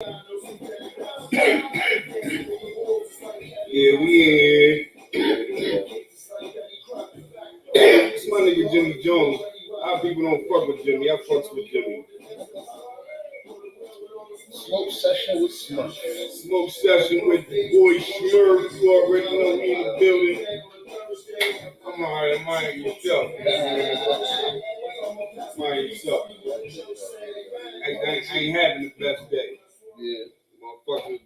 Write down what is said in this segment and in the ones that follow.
Yeah, we in here. It's my nigga Jimmy Jones. A lot of people don't fuck with Jimmy. I fucks with Jimmy. Smoke session with Smurf. Smoke session with the boy Smurf. You already know me in the building. I'm alright. I'm alright yourself. I'm alright yourself. I ain't having the best day. Yeah. Motherfucker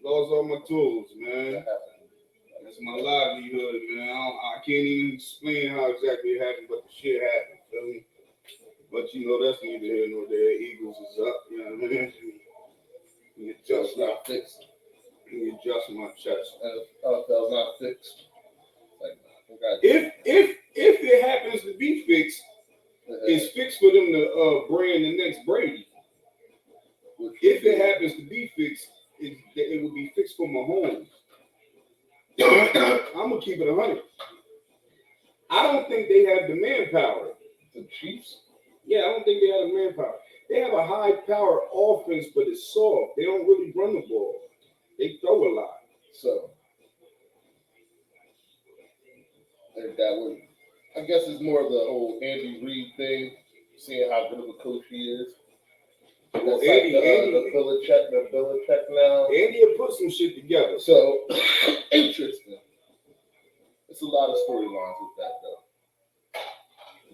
lost all my tools, man. That's my livelihood, man. I can't even explain how exactly it happened, but the shit happened, feel me? But you know, that's neither here nor there. Eagles is up, you know what I mean? You adjust not fixed. You adjust my chest. That was not fixed. Like, if it happens to be fixed, it's fixed for them to brand the next Brady. If it happens to be fixed, it will be fixed for Mahomes. I'm gonna keep it 100. I don't think they have the manpower. The Chiefs? Yeah, I don't think they have the manpower. They have a high-power offense, but it's soft. They don't really run the ball. They throw a lot. So, if that would, I guess it's more of the whole Andy Reid thing, seeing how good of a coach he is. Well, That's Andy, the Belichick now. Andy will put some shit together. So, interesting. It's a lot of storylines with that, though.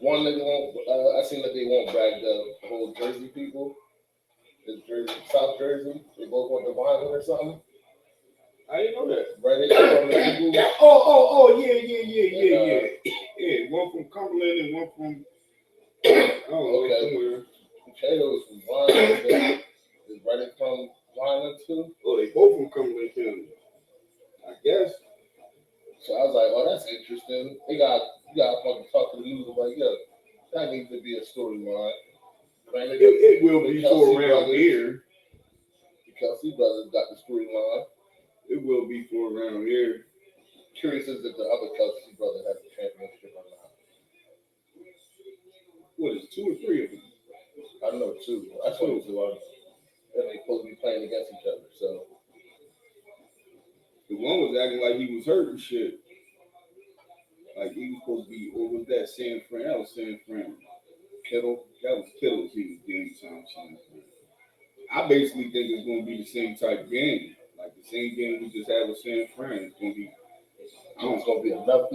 One, they won't. I seen that they won't bag the whole Jersey people. The Jersey, South Jersey. They both went to Violent or something. I didn't know that. Right? Yeah. One from Cumberland and one from. Somewhere. Potatoes from Violent. Is Reddit from Violent too? Oh, they both from Cumberland County. I guess. So I was like, oh, that's interesting. You got to fucking talk to the news about, yo, that needs to be a storyline. It will be for around here. The Kelsey brothers got the storyline. It will be for around here. Curious as if the other Kelsey brother has a championship or not. What is 2 or 3 of them? I know 2. I told you 2. And they supposed to be playing against each other. So the one was acting like he was hurt and shit. Like he was supposed to be over that San Fran. That was San Fran. Kittle. That was Kittle's. He was game time San Fran. I basically think it's going to be the same type game. Like the same game we just had with San Fran. It's going to be. It's going to be enough.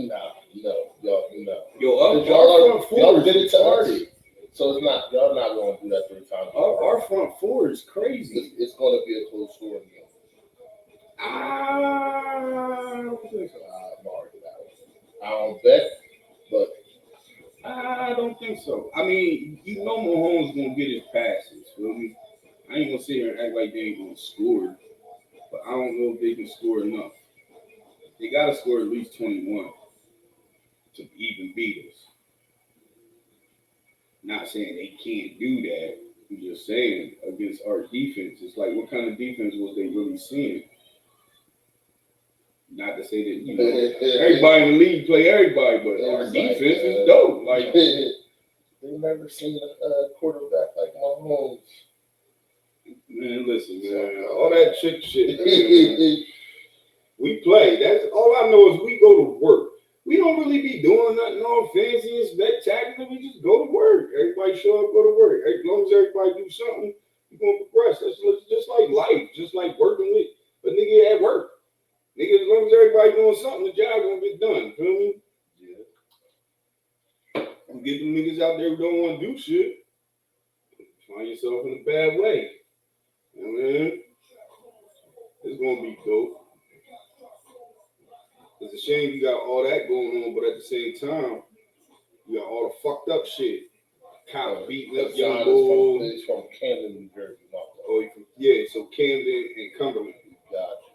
Y'all. Our front four did it to us. retarded. So it's not. Y'all not going to do that 3 times. Our front four is crazy. It's going to be a close scoring game. I don't think so. I don't bet, but I don't think so. I mean, you know Mahomes gonna get his passes, feel me? I ain't gonna sit here and act like they ain't gonna score, but I don't know if they can score enough. They gotta score at least 21 to even beat us. Not saying they can't do that. I'm just saying against our defense, it's like what kind of defense was they really seeing? Not to say that, everybody in the league play everybody, but our defense is dope. Like they've never seen a quarterback like Mahomes. Man, listen, man, all that chick shit. Man, we play. That's all I know is we go to work. We don't really be doing nothing all fancy and spectacular. We just go to work. Everybody show up, go to work. As long as everybody do something, we're gonna progress. That's just like life, just like working with a nigga at work. Nigga, as long as everybody doing something, the job gonna get done. Feel me? Yeah. I'm getting them niggas out there who don't want to do shit. Find yourself in a bad way. You know what I mean? It's gonna be dope. It's a shame you got all that going on, but at the same time, you got all the fucked up shit. Cop beating up young boy. He's from Camden, New Jersey. So Camden and Cumberland. Gotcha.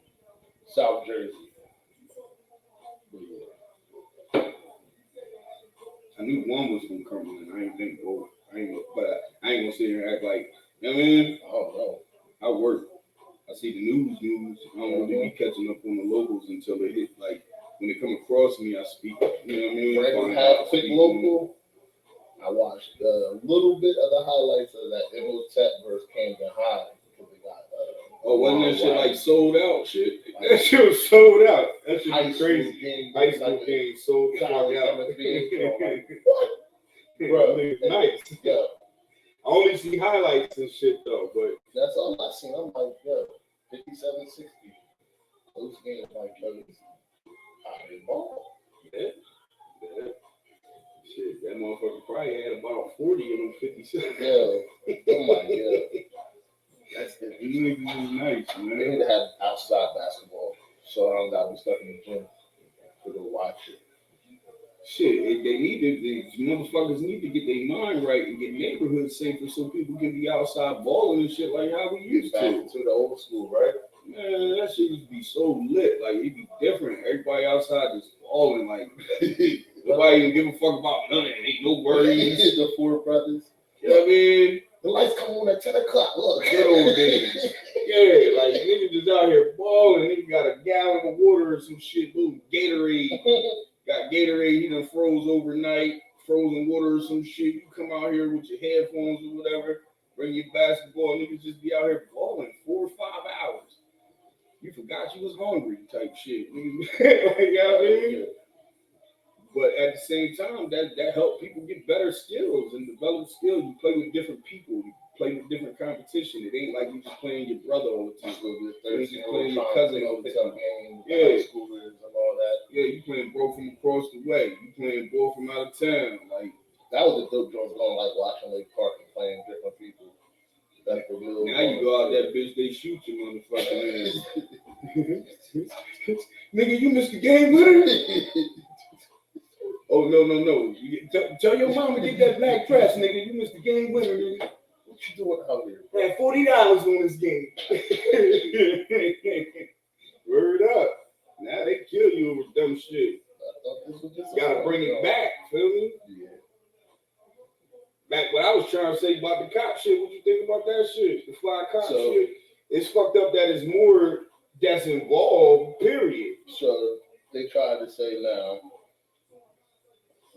South Jersey. I knew one was from Cumberland. I ain't think both. I ain't gonna sit here and act like, you know what I mean? I don't know. I work. I see the news. I don't really be catching up on the locals until they hit, like, when they come across me, I speak. You know what I mean? Brandon had a quick local. I watched a little bit of the highlights of that Imotep versus Camden High because they got Oh, wasn't that shit like sold out shit? That shit was sold out. That shit was crazy. High school game sold the fuck out. What? Bro, nice. Yeah. I only see highlights and shit though, but that's all I seen. I'm like, yo, 57-60. Those games like ball. Yeah. Shit, that motherfucker probably had about 40 of them 57. Yeah. Oh my god. That's it. These niggas is nice, man. They need to have outside basketball, so I don't gotta be stuck in the gym to go watch it. Shit, they need to, these motherfuckers need to get their mind right and get neighborhoods safer so people can be outside balling and shit like how we used Back to. To the old school, right? Man, that shit used to be so lit. Like, it'd be different. Everybody outside just balling. Like, nobody even give a fuck about nothing. Ain't no worries. The four brothers. You know what I mean? The lights come on at 10 o'clock. Look. Good old days. Yeah, like, niggas just out here balling. Nigga got a gallon of water or some shit. Little Gatorade. Got Gatorade, he done froze overnight, frozen water or some shit. You come out here with your headphones or whatever, bring your basketball, niggas just be out here balling 4 or 5 hours. You forgot you was hungry type shit. You know what I mean? But at the same time, that helped people get better skills and develop skills. You play with different people. You play with different competition. It ain't like you just playing your brother all the time. You just playing your cousin all the time. High schoolers and all that. Yeah, you playing bro from across the way. You playing bro from out of town. Like, that was a dope joint going like watching Lake Park and playing different people. That's the real. Now you go out that bitch, they shoot you, motherfucker. Nigga, you missed the game winner. Oh no! Tell your mom to get that black press, nigga. You missed the game winner, nigga. What you doing out here? Man, $40 on this game. Word up. Now they kill you over dumb shit. Gotta bring it back, feel me? Yeah. Back what I was trying to say about the cop shit, what you think about that shit? The fly cop shit? It's fucked up that it's more that's involved, period. So they tried to say now,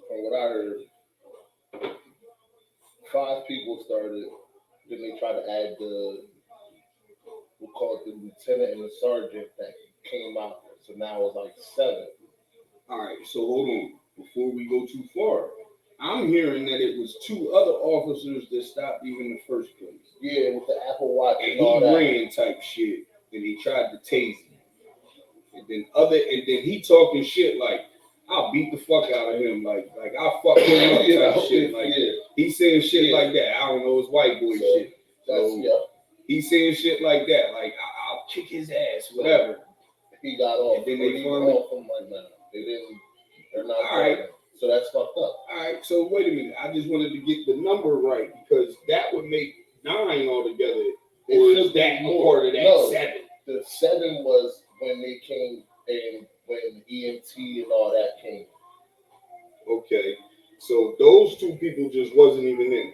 from what I heard, 5 people started, then they tried to add we'll call it the lieutenant and the sergeant that came out. So now it's like 7. All right, so hold on. Before we go too far, I'm hearing that it was 2 other officers that stopped you in the first place. Yeah, with the Apple Watch and all that. Ran type shit, and he tried to tase him. And then he talking shit like, I'll beat the fuck out of him, like I'll fuck him up type shit. Like he's saying shit like that. I don't know, it's white boy shit. So he's saying shit like that, like I'll kick his ass, whatever. He got off. And then they off him right now. They're not all right. So that's fucked up. All right, so wait a minute. I just wanted to get the number right because that would make 9 altogether. Or is that more part of that 7? The 7 was when they came and when EMT and all that came. Okay, so those 2 people just wasn't even in.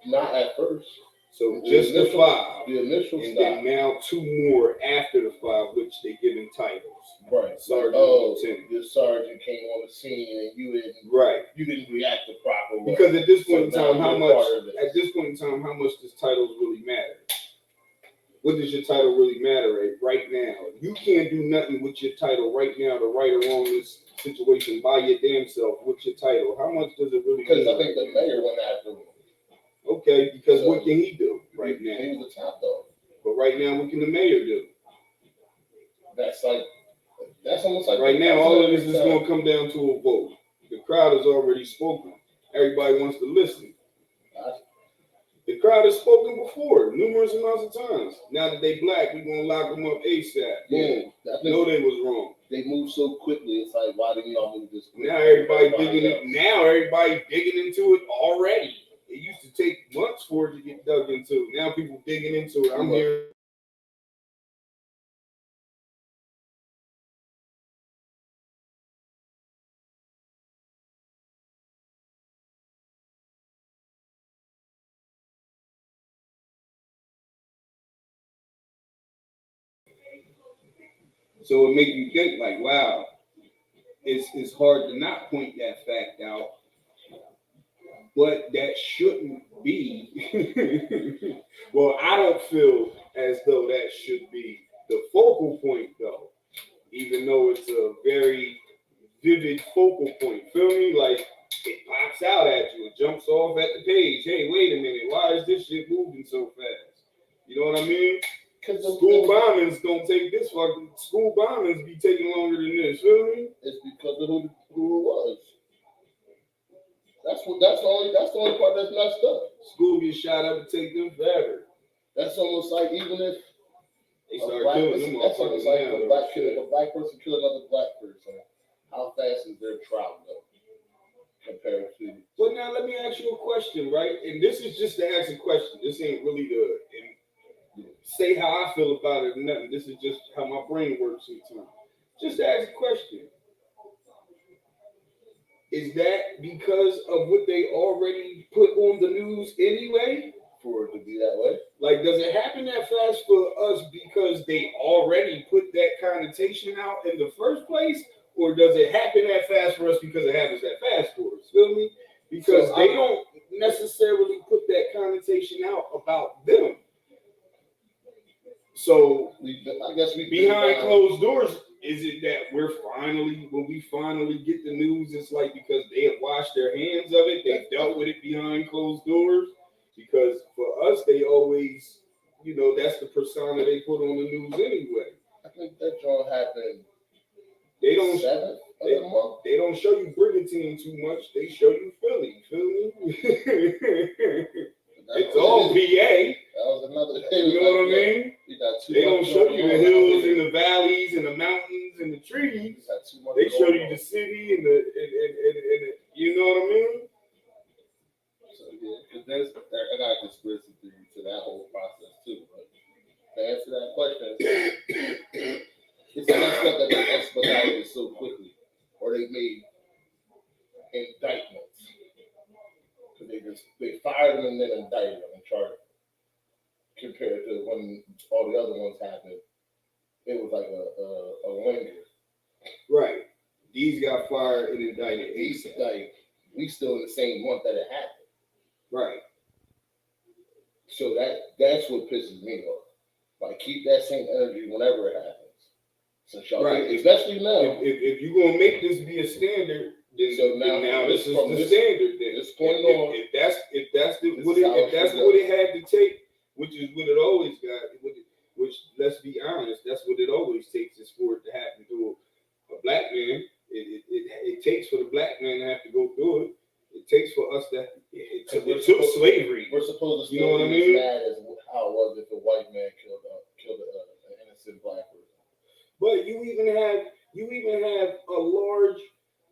Not at first. So just the 5. The initial and stop. Then now 2 more after the 5, which they given titles. Right. Sergeant, lieutenant. The sergeant came on the scene and you didn't react the proper way. Because at this point in time, how much does titles really matter? What does your title really matter right now? You can't do nothing with your title right now to right or wrong this situation by your damn self with your title. How much does it really matter? Because I think the mayor went after him. Okay, because what can he do right now? He was the top dog. But right now, what can the mayor do? That's almost like right now, all of this is going to come down to a vote. The crowd has already spoken. Everybody wants to listen. The crowd has spoken before, numerous amounts of times. Now that they black, we're going to lock them up ASAP. Boom. No, they was wrong. They moved so quickly. It's like, why didn't y'all move this quickly? Now everybody digging into it already. It used to take months for it to get dug into. Now people digging into it. I'm hearing. So it make you think like, wow, it's hard to not point that fact out. But that shouldn't be. Well, I don't feel as though that should be the focal point, though. Even though it's a very vivid focal point. Feel me? Like it pops out at you. It jumps off at the page. Hey, wait a minute. Why is this shit moving so fast? You know what I mean? Because school bombings don't take this fucking. School bombings be taking longer than this. Feel me? It's because of who it was. That's the only part that's messed up. School gets shot up and take them forever. That's almost like even if they start killing them. That's almost like a black person kill another black person. How fast is their trial go compared to? Well, now let me ask you a question, right? And this is just to ask a question. This ain't really to say how I feel about it or nothing. This is just how my brain works sometimes. Just to ask a question. Is that because of what they already put on the news anyway? For it to be that way? Like, does it happen that fast for us because they already put that connotation out in the first place? Or does it happen that fast for us because it happens that fast for us? Feel me? Because so they don't necessarily put that connotation out about them. So I guess behind closed doors, is it that when we finally get the news, it's like because they have washed their hands of it, they dealt with it behind closed doors? Because for us, they always, that's the persona they put on the news anyway. I think that all happened. They don't show you Brigantine too much. They show you Philly. Feel me? It's all VA. That was another. You know what I mean? They don't show you the hills and the valleys and the mountains and the trees. They show you the city and the you know what I mean? So yeah, I got a conspiracy theory to that whole process too. But to answer that question, it's messed up that they expedited it so quickly, or they made indictments. They fired them and then indicted them and charged them. Compared to when all the other ones happened, it was like a linger. Right. These got fired and indicted. We still in the same month that it happened. Right. So that's what pisses me off. Like keep that same energy whenever it happens. Since y'all especially now. If you're gonna make this be a standard, then so now this is the standard. Then this point on, if that's what it had to take, which is what it always got. Which let's be honest, that's what it always takes is for it to happen to a black man. It takes for the black man to have to go through it. It takes for us that it took slavery. We're supposed to, you know what I mean? Mad as how it was if a white man killed an innocent black person. But you even have a large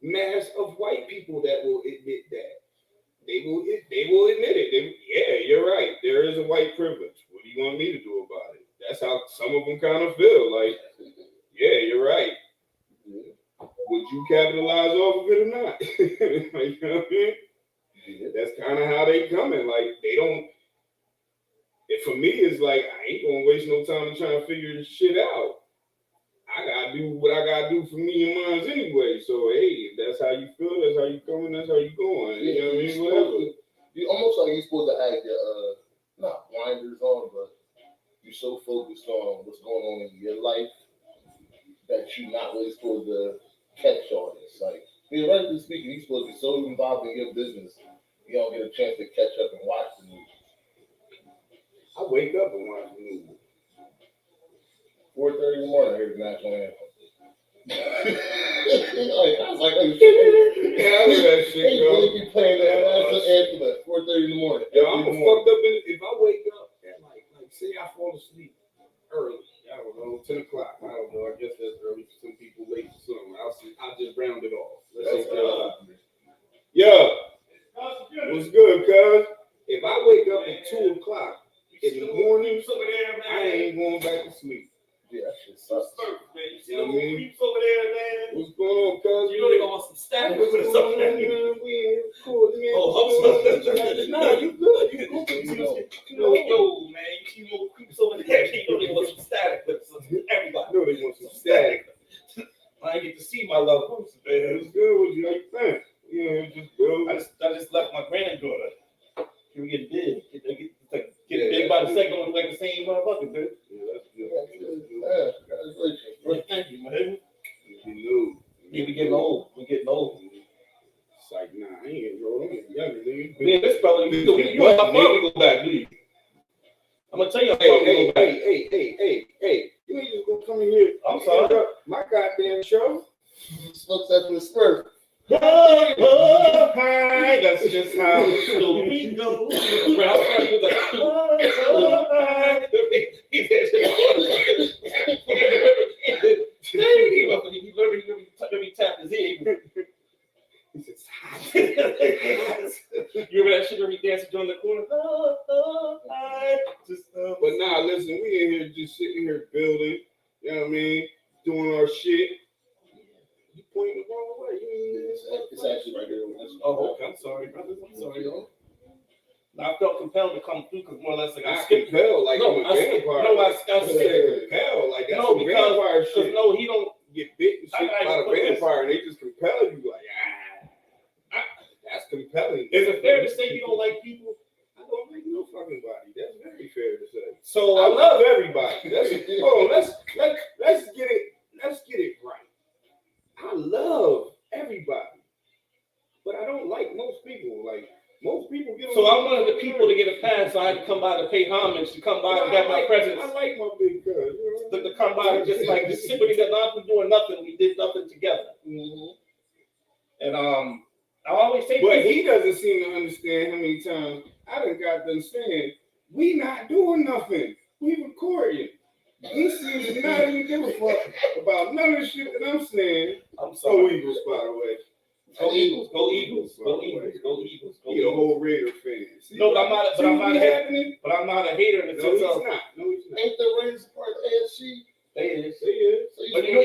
mass of white people that will admit that. They will admit it. Yeah, you're right. There is a white privilege. What do you want me to do about it? That's how some of them kind of feel. Like, yeah, you're right. Yeah. Would you capitalize off of it or not? Like, you know what I mean? Yeah. That's kind of how they coming. Like, they don't. For me, it's like I ain't gonna waste no time trying to figure this shit out. I gotta do what I gotta do for me and mine anyway. So hey, if that's how you feel, that's how you coming, that's how you going. You know what I mean? Whatever. You almost like you're supposed to have your not blinders on, but you're so focused on what's going on in your life that you're not really supposed to catch all this. Like theoretically speaking, you're supposed to be so involved in your business, you don't get a chance to catch up and watch the news. I wake up and watch the news. 4:30 in the morning, I hear the national anthem. I was like, oh shit. Yeah, I hear that shit, bro. They really be playing that national anthem at 4:30 in the morning. Yo, I'm fucked up if I wake up at like say I fall asleep early. I don't know, 10 o'clock. I don't know. I guess that's early for some people, late for some. I'll just round it off. Let's say yeah. What's good, cuz? If I wake up at 2 o'clock in the morning, I ain't going back to sleep. Yeah, that shit sucks. Smurf, man. You see them creeps over there, man? What's going on, cuz? You know they gonna want some static with or something. We cool, man. Nah, you good. You cool. Yo, man, you see more creeps over there. You know they want some static with everybody. Know they want some static. I ain't get to see my loved ones, man. It's good with you. How you think? Yeah, just good. I just left my granddaughter. let my father go back, please. I'm gonna tell you. Hey. You ain't just gonna come in here. I'm sorry. My goddamn show. Smokes after the Smurf. Hi. That's just how the story goes. He tapped his head. You remember that shit when he danced during the corner? But nah, listen, we in here just sitting here building, you know what I mean? Doing our shit. You pointing the wrong way. It's actually right here. Oh, okay. I'm sorry, brother. I'm sorry, y'all. I felt compelled to come through because more or less like I compelled like I'm a vampire. I said compelled like that's no, some vampire shit. No, he don't get bit and shit by a vampire and they just compel you like that's compelling. Is it fair to say you don't like people? I don't like no fucking body. That's very fair to say. So I love everybody. Let's get it right. I love everybody, but I don't like most people. Like most people get. So I'm one of the people to get a pass. So I had to come by to pay homage, to come by and get my presence. I like my big cuz. To come by and just sit with each other, not doing nothing. We did nothing together. Mm-hmm. And I always say, but he doesn't seem to understand how many times I done got to understand. We not doing nothing. We recording. He seems to not even give a fuck about none of the shit that I'm saying. I'm sorry. Go Eagles, by the way. Go Eagles. Go Eagles. Go Eagles. Go Eagles. He a whole Raider fan. See, no, but I'm not. But I'm not a hater. In the sense of, no, he's not. Ain't the Raiders part of the AFC? They is. So but you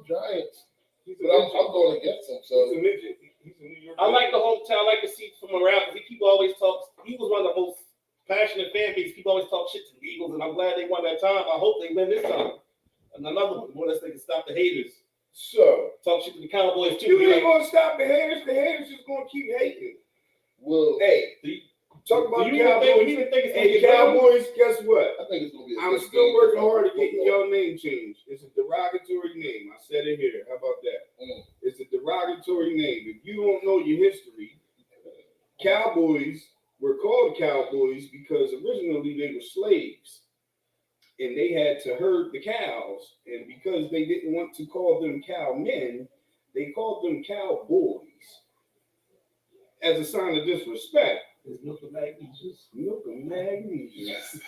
Giants. But I'm going against him. So he's a midget. He's a New York. I like the hometown. I like to see from around because people always talk. Eagles one of the most passionate fan base. People always talk shit to the Eagles, and I'm glad they won that time. I hope they win this time. And another one, more or less, they can stop the haters. So talk shit to the Cowboys too. You ain't gonna stop the haters. The haters just gonna keep hating. Well, hey, talk about Cowboys. Hey, Cowboys. Guess what? I think it's gonna be. I'm still working hard to getting your name changed. It's a derogatory name. I said it here. How about that? It's a derogatory name. If you don't know your history, Cowboys were called Cowboys because originally they were slaves. And they had to herd the cows. And because they didn't want to call them cowmen, they called them cowboys. As a sign of disrespect. It's milk of magnesius. Milk of magnesius.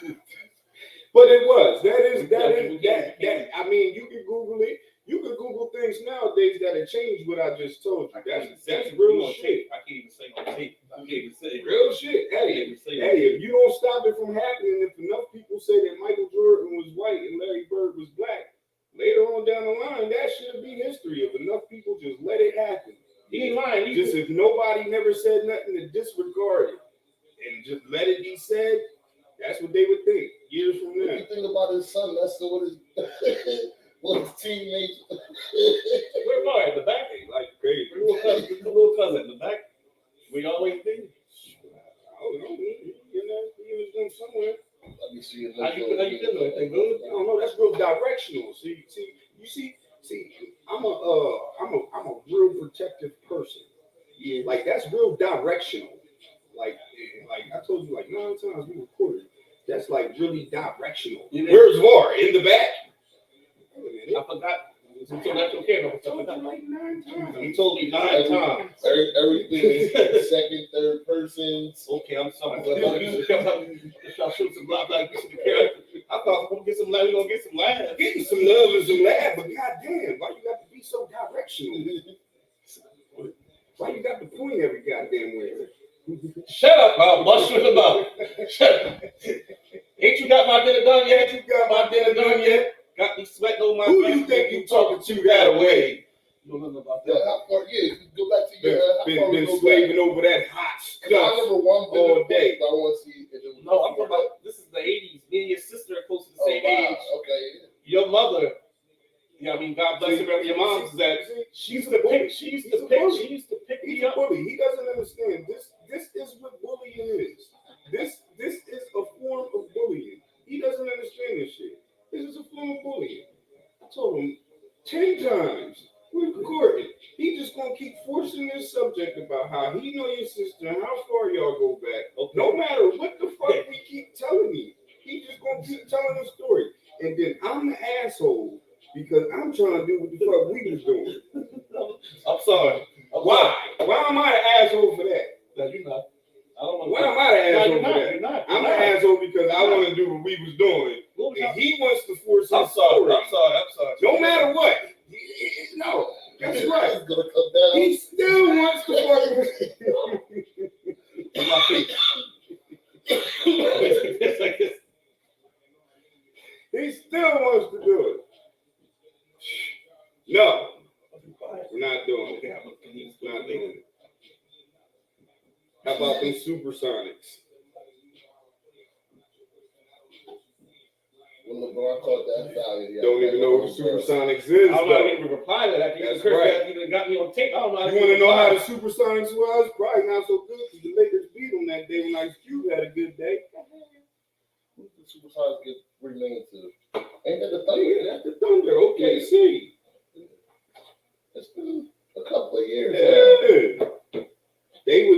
But it was. That. I mean, you can Google it. You can Google things nowadays that have changed what I just told you. That's real shit. I can't even say on tape. I can't even say real shit. Hey, if you don't stop it from happening, if enough people say that Michael Jordan was white and Larry Bird was black, later on down the line, that should be history. If enough people just let it happen. He ain't lying. Just if nobody never said nothing to disregard it and just let it be said, that's what they would think years from now. If you think about his son, that's what his teammates. Where am I? In the back? Like crazy. Little cousin in the back. We always think. I don't know. You know, he was going somewhere. Let me see. How you feeling? Everything good? I don't know. That's real directional. See, I'm a real protective person. Yeah. Like that's real directional. Like I told you, like 9 times we recorded. That's like really directional. Yeah. Where's VAR? In the back? I forgot. So that's okay. I told you like 9 times. He told me 9 times. Everything is second, third person. Okay, I'm sorry. Y'all shoot some love like this. I thought we're gonna get some love. We're gonna get some laughs. Getting some love and some laugh, but goddamn, why you got to be so directional? Why you got to point every goddamn way? Shut up, I'll bust you in the mouth. Shut up. Ain't you got my dinner done yet? Got me sweating on my. Who you think you talking to that way? You don't know about that. How far? Yeah, go back to your. Been slaving over that hot stuff all day. I want to see. No, I'm talking about. This is the '80s. Me and your sister are close to the same age. Okay. Your mother. Yeah, I mean, God bless her. Your mom said she used to pick. She used to pick me up. Bully. He doesn't understand. This is what bullying is. This is a form of bullying. He doesn't understand this shit. This is a form of bullying. I told him 10 times. We're recording. He just just gonna keep forcing this subject about how he know your sister and how far y'all go back. Okay. No matter what the fuck we keep telling you, he just gonna keep telling the story. And then I'm the asshole because I'm trying to do what the fuck we was doing. I'm sorry. Why? Why am I the asshole for that? No, you're not. I don't want. Why am I the asshole for that? You're not. I'm the asshole because I want to do what we was doing. And he wants to force his story. I'm sorry. No matter what. No, that's right. He's gonna come down. He still wants to fucking. In my face. It's like this. He still wants to do it. No, we're not doing it. We're not doing it. How about them supersonics? When LeBron caught that foul, don't even know what the supersonics is. I'm not even reply to that. That's right. You got me on tape. I don't know. You want to know how the supersonics was? Probably not so good because the Lakers beat them that day when Ice Cube had a good day. Who did the supersonics get renamed to? Ain't that the Thunder? Yeah, that's the Thunder. OKC. It's been a couple of years. Yeah. They had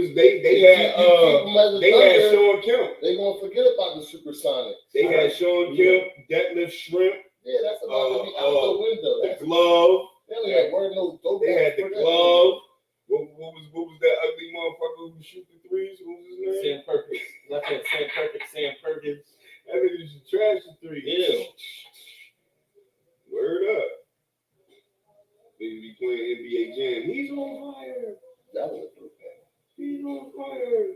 Sean Kemp. They gonna forget about the supersonics. They had Sean Kemp, Detlef Shrimp. Yeah, that's about to be out the window. The glove. They only had one of those dope. They had the glove. What was that ugly motherfucker who shoot the threes? What was his name? Sam Perkins. Left hand Sam Perkins. That nigga used to trash the threes. Yeah. Word up. They be playing NBA Jam. He's on fire. That was a good thing. He's on fire.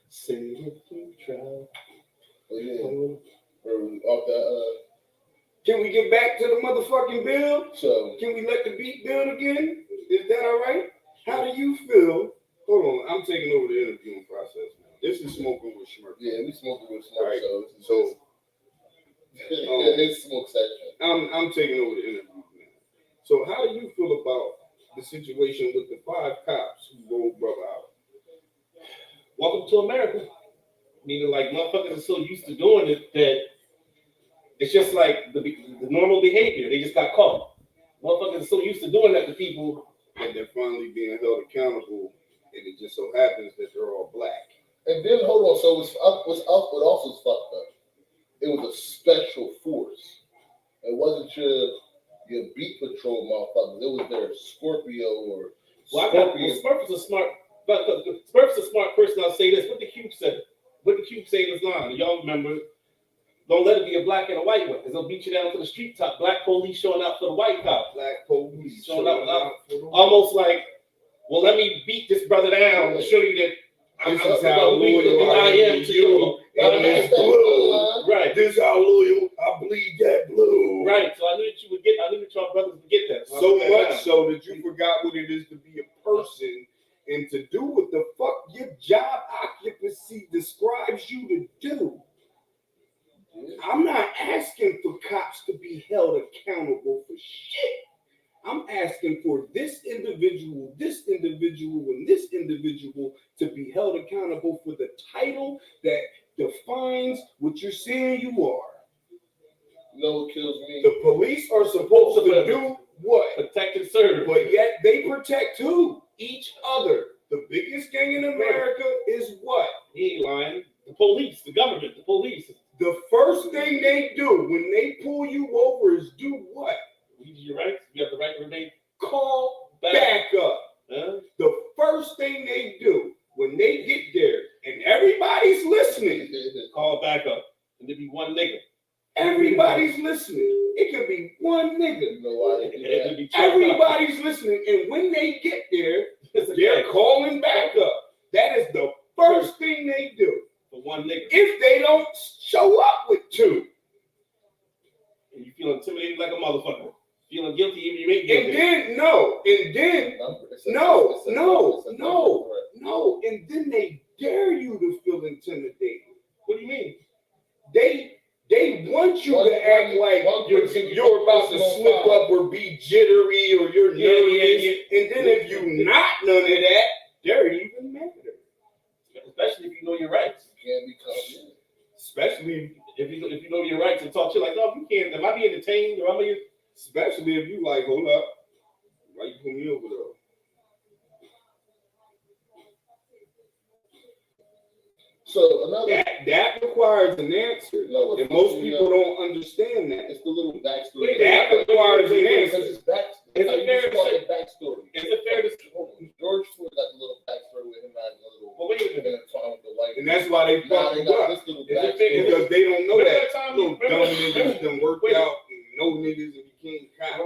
Save it to try. Oh yeah. Off that. Can we get back to the motherfucking bill? So. Can we let the beat build again? Is that all right? How do you feel? Hold on, I'm taking over the interviewing process now. This is Smoking with Smurf. Yeah, we smoking with Smurf. Right. So it's smoke section. I'm taking over the interview now. So how do you feel about the situation with the 5 cops who rolled brother out? Welcome to America. Meaning, like, motherfuckers are so used to doing it that it's just like the normal behavior. They just got caught. Motherfuckers are so used to doing that to people. And they're finally being held accountable, and it just so happens that they're all black. And then, hold on, so what's what also is fucked up. It was a special force. It wasn't your beat patrol motherfuckers. It was their Scorpio or Scorpion. Smurf's a smart person. I'll say this. What the Cube said. What the Cube say in his line. Y'all remember, don't let it be a black and a white one, because they'll beat you down to the street top. Black police showing up for the white cop. Black police showing up for the almost like, well, let me beat this brother down and show you that this is how loyal I am to you. Right. This is how loyal I bleed that blue. Right. So I knew that your brothers would get that. So much so that you forgot what it is to be a person and to do what the fuck your job occupancy describes you to do. I'm not asking for cops to be held accountable for shit. I'm asking for this individual, and this individual to be held accountable for the title that defines what you're saying you are. You know what kills me? The police are supposed to do what? Protect and serve. But yet they protect who? Each other. The biggest gang in America is what? He ain't lying. The police, the government, the police. The first thing they do when they pull you over is do what? Your rights. You have the right to remain. Call back up. Huh? The first thing they do when they get there, and everybody's listening, call back up. And there be one nigga. Everybody's listening. It could be one nigga. You know why? Everybody's listening, and when they get there, they're calling back up. That is the first thing they do. For one nigga. If they don't show up with 2. And you feel intimidated like a motherfucker. Feeling guilty even you ain't guilty. And then they dare you to feel intimidated. What do you mean? They want you to act like you're about to slip up or be jittery or you're nervous. And then if you're not none of that, they're even madder. Especially if you know your rights. You can't be confident. Especially if you know your rights and talk shit like, no, you can't. Am I being detained or am I? Especially if you like, hold up, Why you put me over though? So another that requires an answer, and most people don't understand that. It's the little backstory. That requires an answer. It's backstory. Is it fair to George Floyd got the little backstory with him having a little. Well, wait a minute. With the white. And that's why they fucked him up. Because they don't know that little dumb niggas done worked out and no niggas and became cops.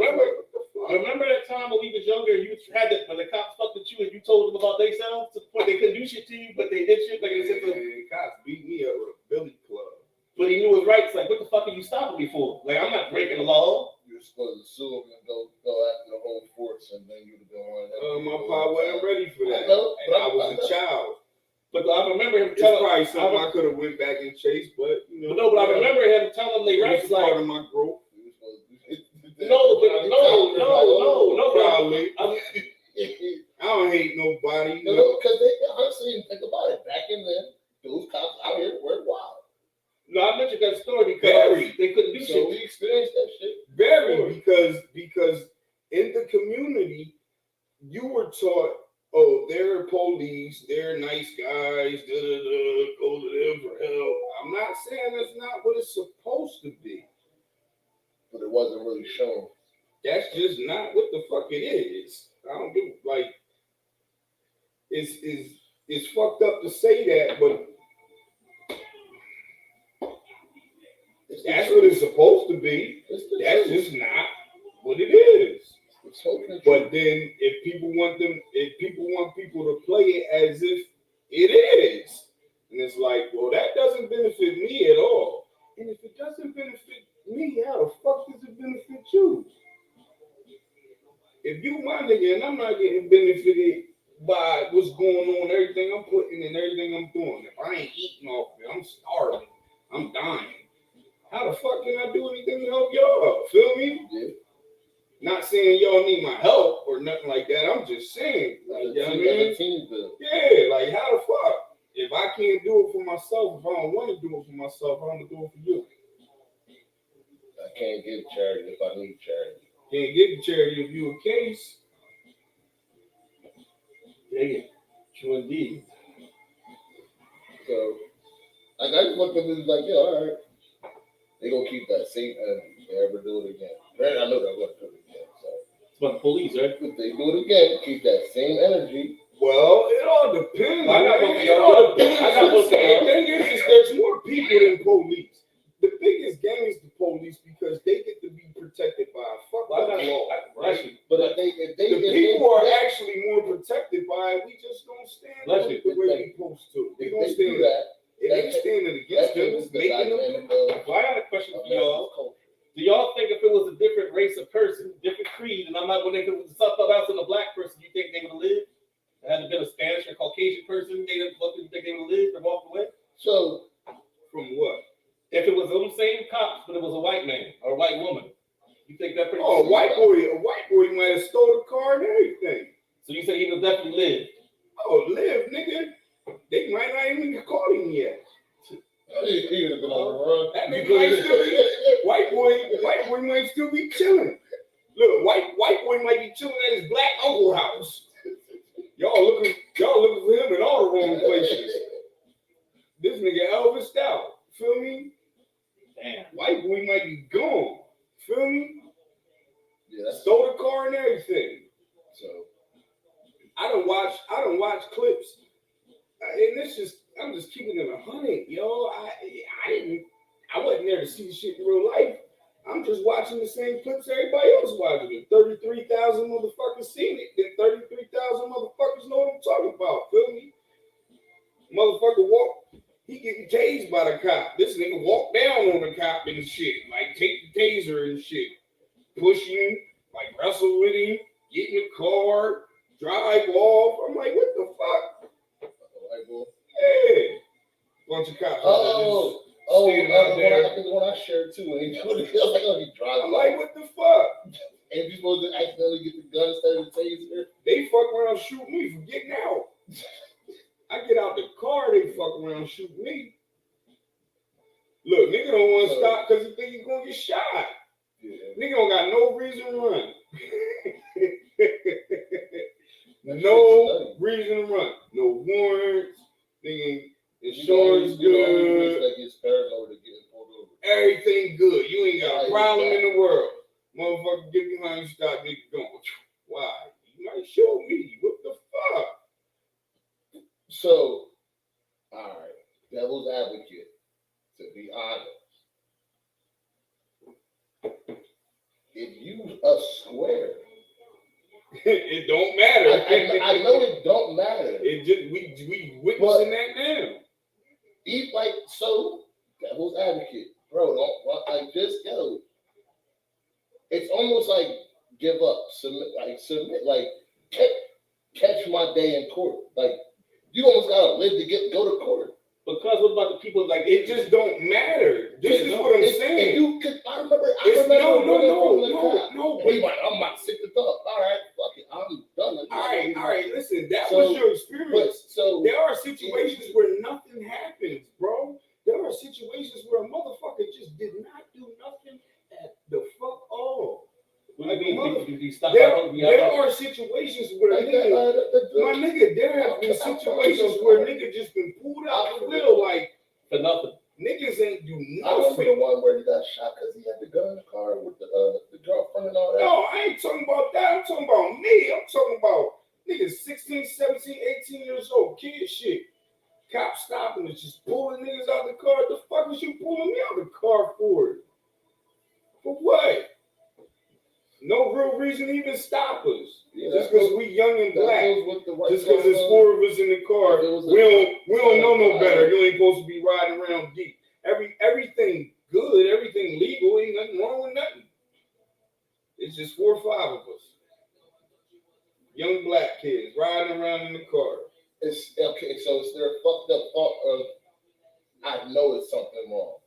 Remember that time when we was younger, you had that when the cops fucked with you and you told them about themselves to the point they couldn't do shit to you, but they did shit like they said to them. Cops beat me up with a billy club. But he knew his rights. Like, what the fuck are you stopping me for? Like, I'm not breaking the law. You're supposed to sue him and go after the whole force, and then you'd have been one. My pa wasn't ready for that. I was a child. But I remember him telling. It's probably something I could have went back and chased, but you know. No, but I remember him telling they rights like. Part of my growth. No. Probably. I don't hate nobody. No, because they honestly think about it. Back in then, those cops out here were wild. No, I mentioned that story because they couldn't do so shit. We experienced that shit. Very, because in the community, you were taught, oh, they're police, they're nice guys, go to them for help. I'm not saying that's not what it's supposed to be. But it wasn't really shown. That's just not what the fuck it is. I don't give like it's fucked up to say that, but that's what it's supposed to be. That's just not what it is. But then if people want people to play it as if it is, and it's like, well, that doesn't benefit me at all. And if it doesn't benefit me, how the fuck does it benefit you? If you my nigga and I'm not getting benefited by what's going on, everything I'm putting in, everything I'm doing, if I ain't eating off it, I'm starving, I'm dying. How the fuck can I do anything to help y'all? Feel me? Yeah. Not saying y'all need my help or nothing like that. I'm just saying, like, you know what I mean? Yeah, like how the fuck? If I can't do it for myself, if I don't want to do it for myself, I'm gonna do it for you. I can't give charity if I need charity. Can't give charity if you a case. Yeah, true indeed. So, like, I just looked at this like, yeah, all right. They gonna keep that same energy if they ever do it again. I know they're gonna do it again. So it's about the police, right? If they do it again, keep that same energy. Well, it all depends. The thing is there's more people than police. The biggest gang is the police because they get to be protected by a fucked up law. Right? But if they people are actually more protected by it, we just don't stand up the way we supposed to. We don't stand that. It ain't standing against them. It's making them. Well, I got a question for y'all. Do y'all think if it was a different race of person, different creed, and I'm not going to think it was something else than a black person, you think they would have lived? It had been a Spanish or Caucasian person, they didn't think they would have lived or walked away? So, from what? If it was those same cops, but it was a white man or a white woman, you think that pretty? Oh, a white boy might have stole the car and everything. So you say he would definitely live? Oh, live, nigga. They might not even have caught him yet. He would have been on the run. That nigga might still be white boy might still be chilling. Look, white boy might be chilling at his black uncle house. Y'all looking for him in all the wrong places. This nigga Elvis out. Feel me? Damn. White boy might be gone. Feel me? Yeah, stole the car and everything. So I don't watch clips. And I'm just keeping it 100, yo. I wasn't there to see the shit in real life. I'm just watching the same clips everybody else watching it. 33,000 motherfuckers seen it. Then 33,000 motherfuckers know what I'm talking about. Feel me? Motherfucker he getting tased by the cop. This nigga walk down on the cop and shit. Like take the taser and shit. Push him, like wrestle with him, get in the car, drive off. I'm like, what the fuck? Yeah. Bunch of cops. I think the one I shared too. And he was like, oh, he drives. I'm like, what the fuck? And you supposed to accidentally get the gun instead of the taser? They fuck around shoot me for getting out. I get out the car, they fuck around shoot me. Look, nigga don't want to stop because he think he's gonna get shot. Yeah. Nigga don't got no reason to run. No reason to run. No warrants. Nigga, insurance good. That gets paranoid of getting pulled over. Everything good. You ain't got a problem in the world. Motherfucker, get behind you, stop nigga going. Why? You might show me. What the fuck? So, all right, devil's advocate. To be honest, if you a square, it don't matter. I know it don't matter. It just we witnessing that now. Eat like so, devil's advocate, bro. Don't like just go. It's almost like give up, submit, like catch my day in court. Like you almost gotta live to go to court. Because what about the people like it just don't matter. This is what I'm saying. I remember. No. He's like, I'm not sick to talk. All right, fuck it, I'm done. All right. Listen, that was your experience. So there are situations where nothing happens, bro. There are situations where a motherfucker just did not do nothing at the fuck all. Like there are situations where nigga, there have been situations where nigga just been pulled out the wheel like for nothing. Niggas ain't do nothing. I remember the one where he got shot because he had the gun in the car with the girlfriend and all that. No, I ain't talking about that. I'm talking about me. I'm talking about niggas 16, 17, 18 years old, kid shit. Cops stopping us, just pulling niggas out the car. The fuck was you pulling me out the car for? For what? No real reason to even stop us. Yeah, just because we young and black. Just because there's four of us in the car. We don't know no better. You ain't supposed to be riding around deep. Everything good, everything legal, ain't nothing wrong with nothing. It's just 4 or 5 of us. Young black kids riding around in the car. It's okay, so it's their fucked up thought of I know it's something wrong.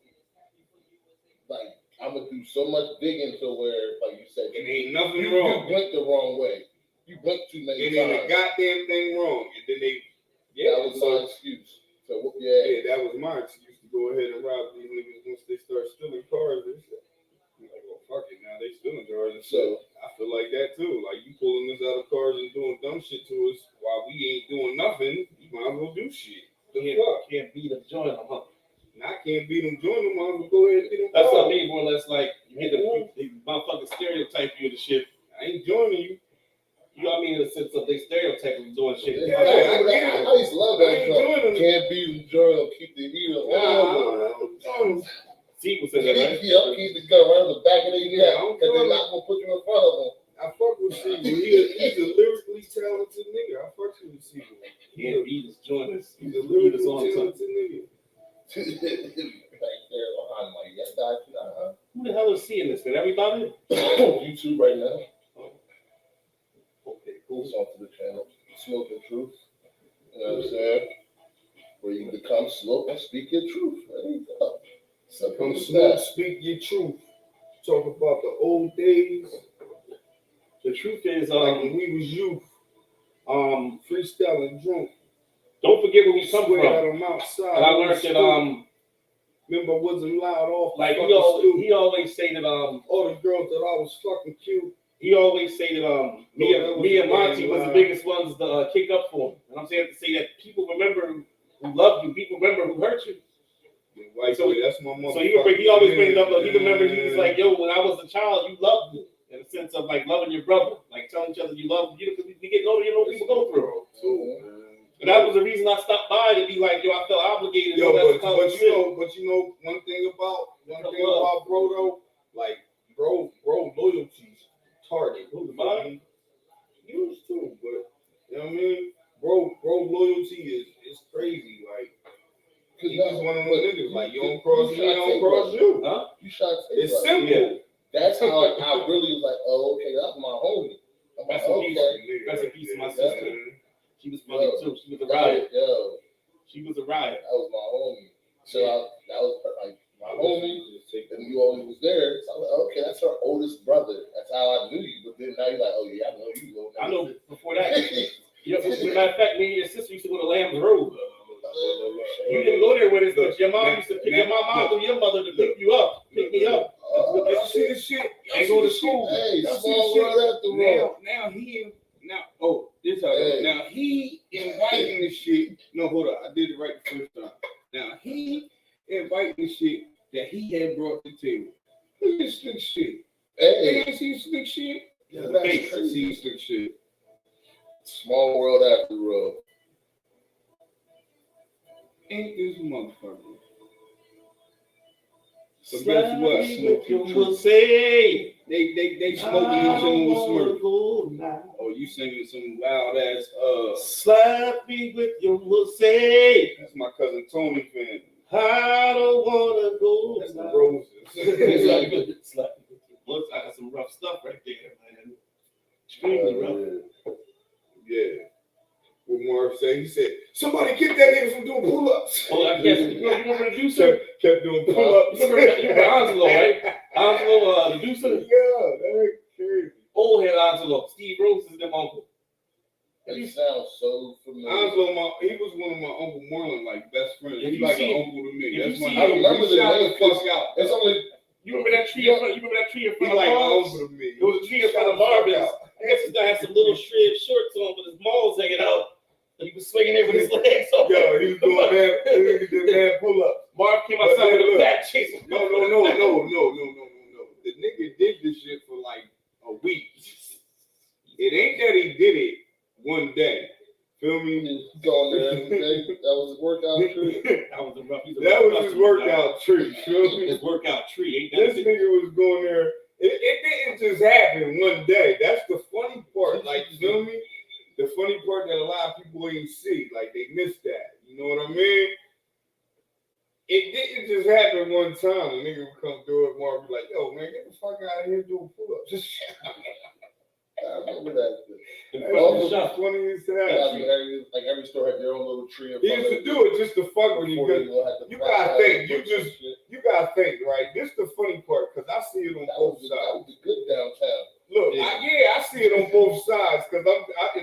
Like I'm gonna do so much digging to where, like you said, it ain't nothing wrong. You blinked the wrong way. You blinked too many times. It ain't a goddamn thing wrong. And then that was my excuse. So that was my excuse to go ahead and rob these niggas once they start stealing cars. I'm like, well, fuck it, now they stealing cars. And so I feel like that too. Like you pulling us out of cars and doing dumb shit to us while we ain't doing nothing. You might as well do shit. Can't beat them, join them, huh? I can't beat them, join them. I'm gonna go ahead and beat them. That's what I mean, more or less. Like you get the motherfucking stereotype you the shit. I ain't joining you. You know what I mean? In the sense of they stereotype of doing shit. Yeah, I used to love that. Can't beat them, join them. Keep the heat up. See what's in there, right? Keep the gun around the back of their neck because they're not gonna put you in front of them. I fuck with Siegel. He's a lyrically talented nigga. I fuck with Siegel. Can't beat his joints. He's a lyrically talented nigga. Right there behind my guy. Who the hell is seeing this, man? Everybody? YouTube right now. Okay, cool. It's onto the channel. Smoke the truth. You know what I'm saying? Where you become smoke and speak your truth. There you go. Come smoke, speak your truth. Talk about the old days. The truth is, like when we was youth, freestyling drunk. Don't forget where we come from. I'm outside. And I learned that remember I wasn't loud off. Like he always say that all the girls that I was fucking cute. He always say that me and Monty was the biggest ones to kick up for him. And I'm saying to say that people remember who loved you, people remember who hurt you. White so that's my mother. So he always brings it up. He remember he was like, yo, when I was a child, you loved me. In the sense of like loving your brother, like telling each other you love you because we get older, you know what people go through. And that was the reason I stopped by to be like, yo, I felt obligated. Yo, but you know, one thing about bro though, like bro loyalty's target. Who's the body? Used to, but you know what I mean? Bro loyalty is crazy. Like he's one of those niggas. Like you don't cross me, I don't cross you. Huh? You shot. It's simple. Yeah. That's how I really was like, oh, okay, that's my homie. That's a piece of my sister. She was funny too. She was a riot. She was a riot. That was my homie. So that was like my homie, and you always was there. So I was like, okay, that's her oldest brother. That's how I knew you. But then now you're like, oh yeah, I know you. I know before that. You know, as a matter of fact, me and your sister used to go to Lamb's Road. You didn't go there with us, but your mom used to pick your mom or your mother to pick you up, pick me up. Y'all see this shit? And go to school. Hey, small world after all. Now this how. Hey, the table. Look at slick shit. Hey, You ain't see slick shit? yeah, I that's crazy. see slick shit. Small world after all. Ain't this motherfucker? So guess what? Smoking will say they smoking and chilling with Smurf. Oh, you singing some loud ass slap me with your say. That's my cousin Tony fan. I don't wanna go. That's the Roses. It's like, look, I got some rough stuff right there, man. Extremely rough. Yeah. What Marv said, he said, somebody get that nigga from doing pull-ups. Oh, I guess you remember the Deucer? Kept doing pull-ups. You remember Angelo, right? Angelo, the Deucer? Yeah, that's crazy. Old head Angelo. Steve Rose is them uncle. It sounds so familiar. Angelo, he was one of my Uncle Marlon, like, best friends. He's like an uncle to me. That's my I remember the name. fuck out. It's only, You remember that tree in front? You remember that tree in front He's of like an Marvin's? uncle to me. There was a tree in front of Marvin's. I guess this guy had some little shred shorts on with his balls hanging out. And he was swinging there with his legs. Yo, he was doing mad pull-ups. Marv came outside with a bat chasing. No. The nigga did this shit for like a week. It ain't that he did it one day. Feel me? Going there every day. That was his workout tree. That was his workout tree. Feel me? His workout tree. Ain't This nigga was going there. It didn't just happen one day. That's the funny part. Like, you feel me? The funny part that a lot of people ain't see. Like, they miss that. You know what I mean? It didn't just happen one time. A nigga would come through it, Mark be like, yo, man, get the fuck out of here doing pull-ups. I remember that. That's funny as hell. Like every store had their own little tree. He used to do it just to fuck with you. You gotta think. You gotta think, right? This the funny part, because I see it on both sides. That was good downtown. Look, I see it on both sides, because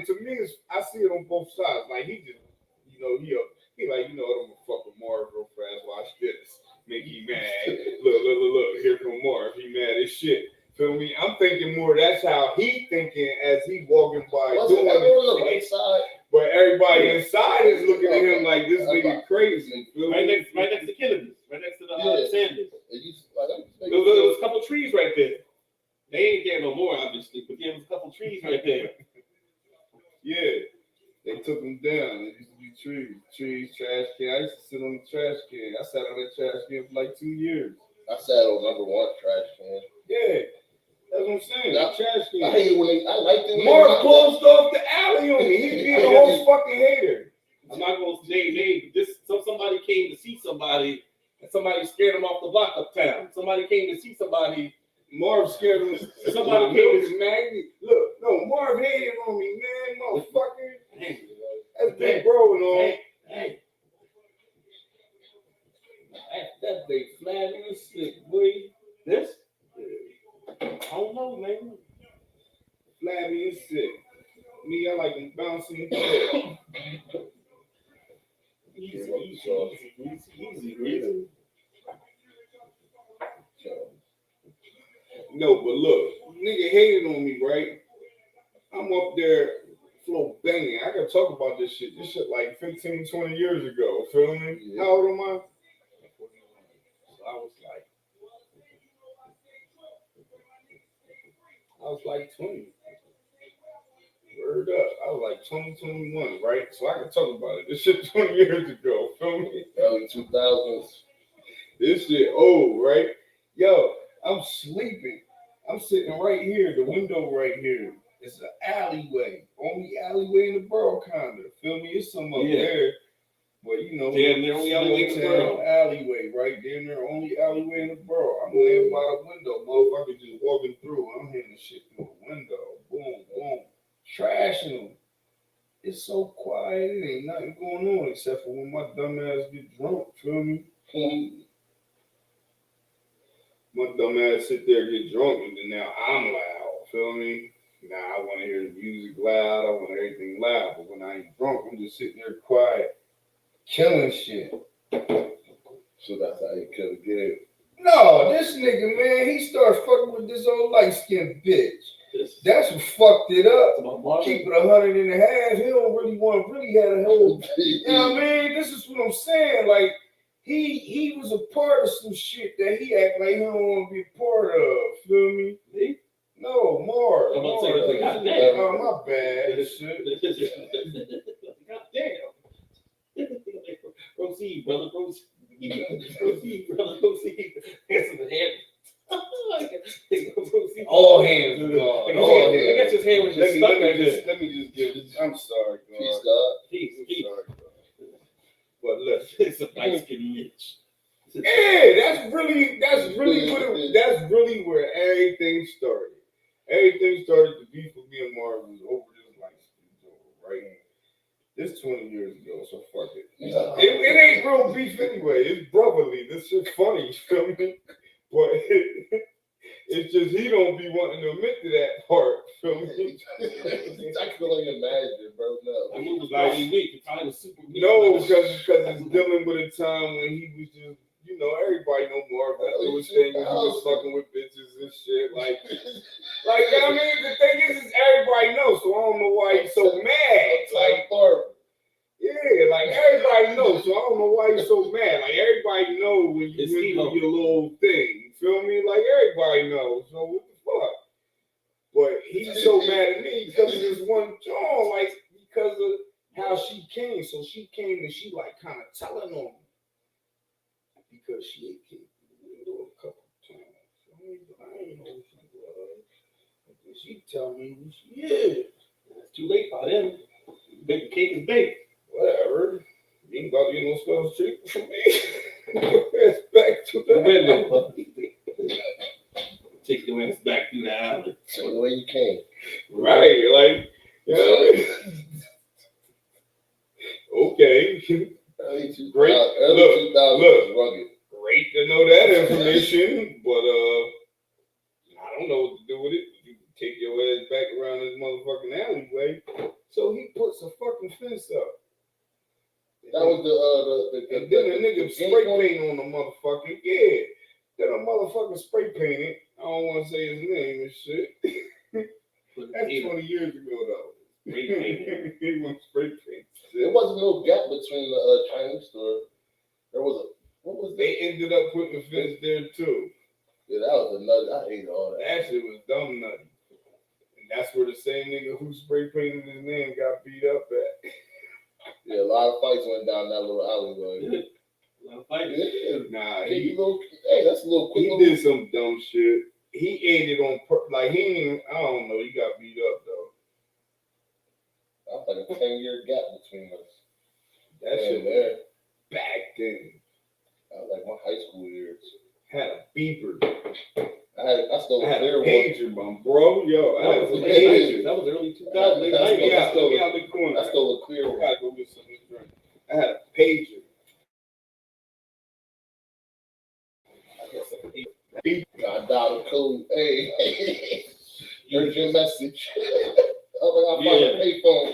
to me, I see it on both sides. Like, he just, he like, I'm gonna fuck with Marv real fast. Watch this. Make he mad. Look. Here come Marv. He mad as shit. Feel me? I'm thinking more. That's how he thinking as he walking by. Doing the right side. But everybody inside is looking at him like this nigga crazy. Feel right me? next to Kennedy's. Right next to the Sanders. There was a couple trees right there. They ain't there no more, obviously, but there was a couple trees right there. Yeah. They took them down. There used to be trees, trash can. I used to sit on the trash can. I sat on that trash can for like 2 years. I sat on number one trash can. Yeah. That's what I'm saying. That trash can. I hate when I like them. Mark closed off the alley on me. He'd be a whole fucking hater. I'm not going to say name. Somebody came to see somebody, and somebody scared him off the block uptown. Somebody came to see somebody. Marv scared him. Somebody came to Maggie. Look, no, Marv hated on me, man, motherfucker. That's big bro and all. Hey. That big flat and sick, boy. This? I don't know, man. Flabby and sick. Me, I like them bouncing and shit. Easy. No, but look, nigga hated on me, right? I'm up there, flow banging. I can talk about this shit. This shit like 15, 20 years ago. Feel me? Yeah. How old am I? I was like 20. Word up. I was like 20, 21, right? So I can talk about it. This shit 20 years ago. Feel me? Early 2000s. This shit old, right? Yo, I'm sleeping. I'm sitting right here, the window right here. It's an alleyway. Only alleyway in the borough, kind of. Feel me? It's some up there. But, damn near only alleyway in the borough. Alleyway, right? Damn near only alleyway in the borough. I'm laying by the window. Motherfucker just walking through. I'm hitting shit through the window. Boom, boom. Trashing them. It's so quiet. It ain't nothing going on except for when my dumb ass get drunk. Feel me? My dumb ass sit there, get drunk, and then now I'm loud. Feel me? Now I want to hear the music loud. I want everything loud. But when I ain't drunk, I'm just sitting there quiet, killing shit. So that's how you kill Gabe. No, this nigga, man, he starts fucking with this old light-skinned bitch. That's what fucked it up. Keep it 100 and a half. He don't really had a whole, you know what I mean? This is what I'm saying. Like, he was a part of some shit that he act like he don't want to be a part of. Feel me? Me? No, Mars. I'm about to say, Mars. like, God damn. Oh, my bad. Shit. God damn. Proceed, brother. Proceed, brother. Proceed. Answer the hand. All hands, God. All I hands. guess his hand was just stuck right there. Let me just give this. I'm sorry, God. Peace, God. Peace, I'm peace. sorry, God. But look, It's a nice bitch. yeah, that's really where everything started. Everything started to be for me and Marv was over this life, right? This 20 years ago, so fuck it. It ain't real beef anyway. It's brotherly. This shit funny, you feel me? But it's just he don't be wanting to admit to that part, feel me? I can only imagine, bro. No. I moved like week. The time was super weak. No, because it's dealing with a time when he was just, you know, everybody know Marv. That was thing when he was fucking with bitches and shit. Like I mean, the thing is everybody knows, so I don't know why he's so mad. Like, yeah, like everybody knows, so I don't know why he's so mad. Like everybody knows when you went through your little thing. You feel me? Like everybody knows. So what the fuck? But he's so mad at me because of this one John, like because of how she came. So she came and she like kind of telling on me because she had came through the window a couple times. So I ain't know who she was. And she tell me who she is. It's too late by then. Big cake is baked. Whatever. You ain't about to get no special treatment from me. It's back to the window. Take your ass back through the alley. So the way you came. Right, like, you know what I mean? Okay. Early 2000s. Great. Early 2000s was rugged. Great to know that information, but I don't know what to do with it. You can take your ass back around this motherfucking alleyway. So he puts a fucking fence up. That was the and then the nigga spray paint on the motherfucking, yeah. Then a motherfucking spray painted. I don't want to say his name and shit. That's 20 years ago though. He went spray paint. There wasn't no gap between the Chinese store. There was a, what was that? They ended up putting the fence there too. Yeah, that was a nut. I hate all that. That shit was dumb nutty. And that's where the same nigga who spray painted his name got beat up at. Yeah, a lot of fights went down that little alleyway. A lot of fights. Yeah. Nah, Hey, that's a little quick. He did some dumb shit. He ended on like he ain't. I don't know. He got beat up though. That was like a 10-year gap between us. That shit there. Back then. That was like my high school years. Had a beeper. I stole I had a a pager, bro. Yo, I had a pager. That was early 2000s. Late 90s. Yeah, I stole a clear one. I gotta go get something to drink. I had a pager. I dialed the code. Hey, here's your message. I'm like, I find a payphone.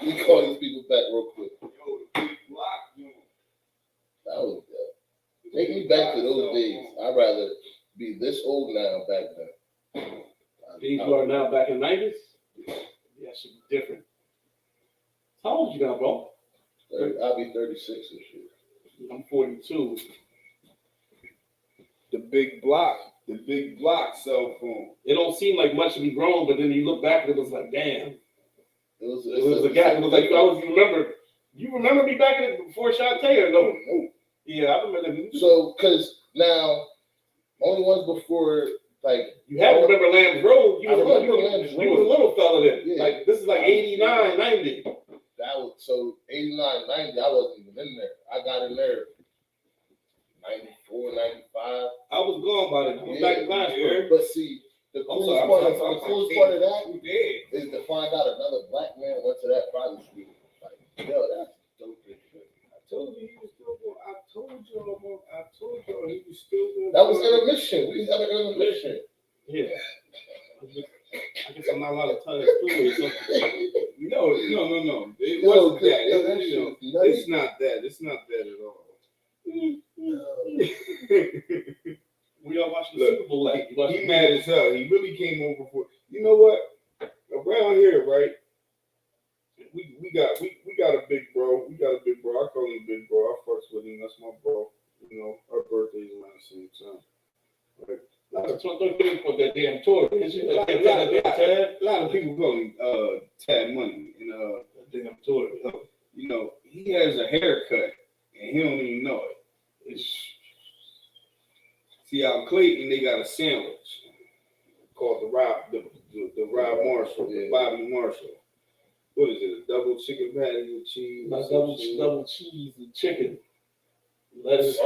Let me call these people back real quick. Yo, the big block, yo. That was good. Take me back to those days. I'd rather be this old now back then. These who are now back in the 90s? Yeah, should be different. How old you now, bro? I'll be 36 this year. I'm 42. The big block cell phone. It don't seem like much to be grown, but then you look back and it was like, damn. It was a gap. It was like, I always remember. You remember me back in before Shantae or no? Yeah, I remember. So, because now, only ones before, like. You have to remember Lambs Road. You was a little fella then. Yeah. Like, this is like 89, 90. That was, so 89, 90, I wasn't even in there. I got in there 94, 95. I was gone by then. I was back in last year. But see, the coolest part of that is to find out another black man went to that private school. Like, yo, that's dope as shit. I told you he was still going. I told y'all he was still going. That was intermission. We had an intermission. Yeah. I guess I'm not allowed to tell that story or something. No. It wasn't that. It's not that. It's not that at all. We all watching the Super Bowl. He mad as hell. He really came over for. You know what? Around here, right? We got a big bro. We got a big bro. I call him big bro. I fucks with him. That's my bro. You know, her birthday's around the same time. Right. That's what they're doing for that damn tour. A lot of people call him Tad Money, and Damn tour. you know, he has a haircut and he don't even know it. See out Clayton, they got a sandwich called the Rob Marshall, the Bobby Marshall. What is it? A double chicken patty with cheese? Double cheese and chicken. Lettuce.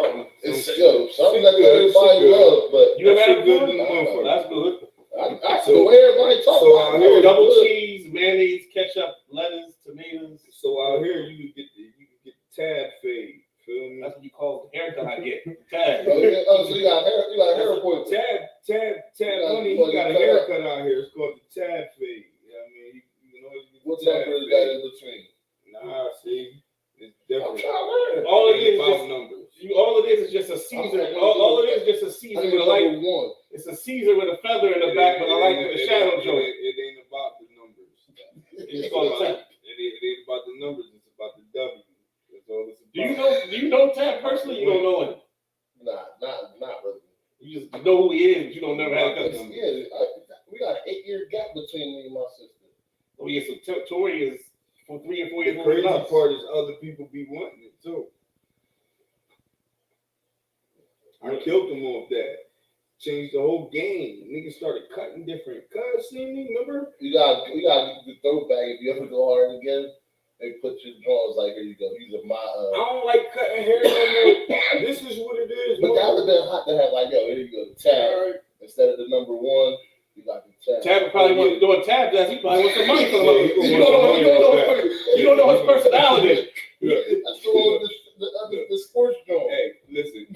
It's something that everybody loves, but You ever had it good before? That's good. I know everybody talking about. Double cheese, mayonnaise, ketchup, lettuce, tomatoes. So out here you can get the Tad fade. Feel me? That's what you call the haircut I get. Tad. So you got hair appointment. Tad Money, he got a haircut out here. It's called the Tad fade. I mean, you know, What number is that in between? Nah, see, it's different. All it is about just numbers. all it is just a Caesar. All it is just a Caesar with a light. It's a Caesar with a feather in the back, but I like with a shadow joint. It ain't about the numbers. It's called Tab. It ain't about the numbers. It's about the W. That's all it's about. Do you know Tab personally? You don't know him. Not really. You just know who he is, but you don't never have a Yeah, we got an 8-year gap between me and my sister. Oh yeah, so Tori is for 3 or 4 years The older crazy than us. part is other people be wanting it too. I killed them off that. Changed the whole game. Niggas started cutting different cuts. See me, remember? You got the throwback. If you ever go hard again, they put your drawers like, here you go. These are my. I don't like cutting hair no more. This is what it is. But that would have been hot to have like, yo, here you go, the tab Right. instead of the number 1. You got the tab. Tab probably wants to do a tab dance. He probably wants some money from him. Yeah, You don't know his personality. That's the sports joint. Hey, listen.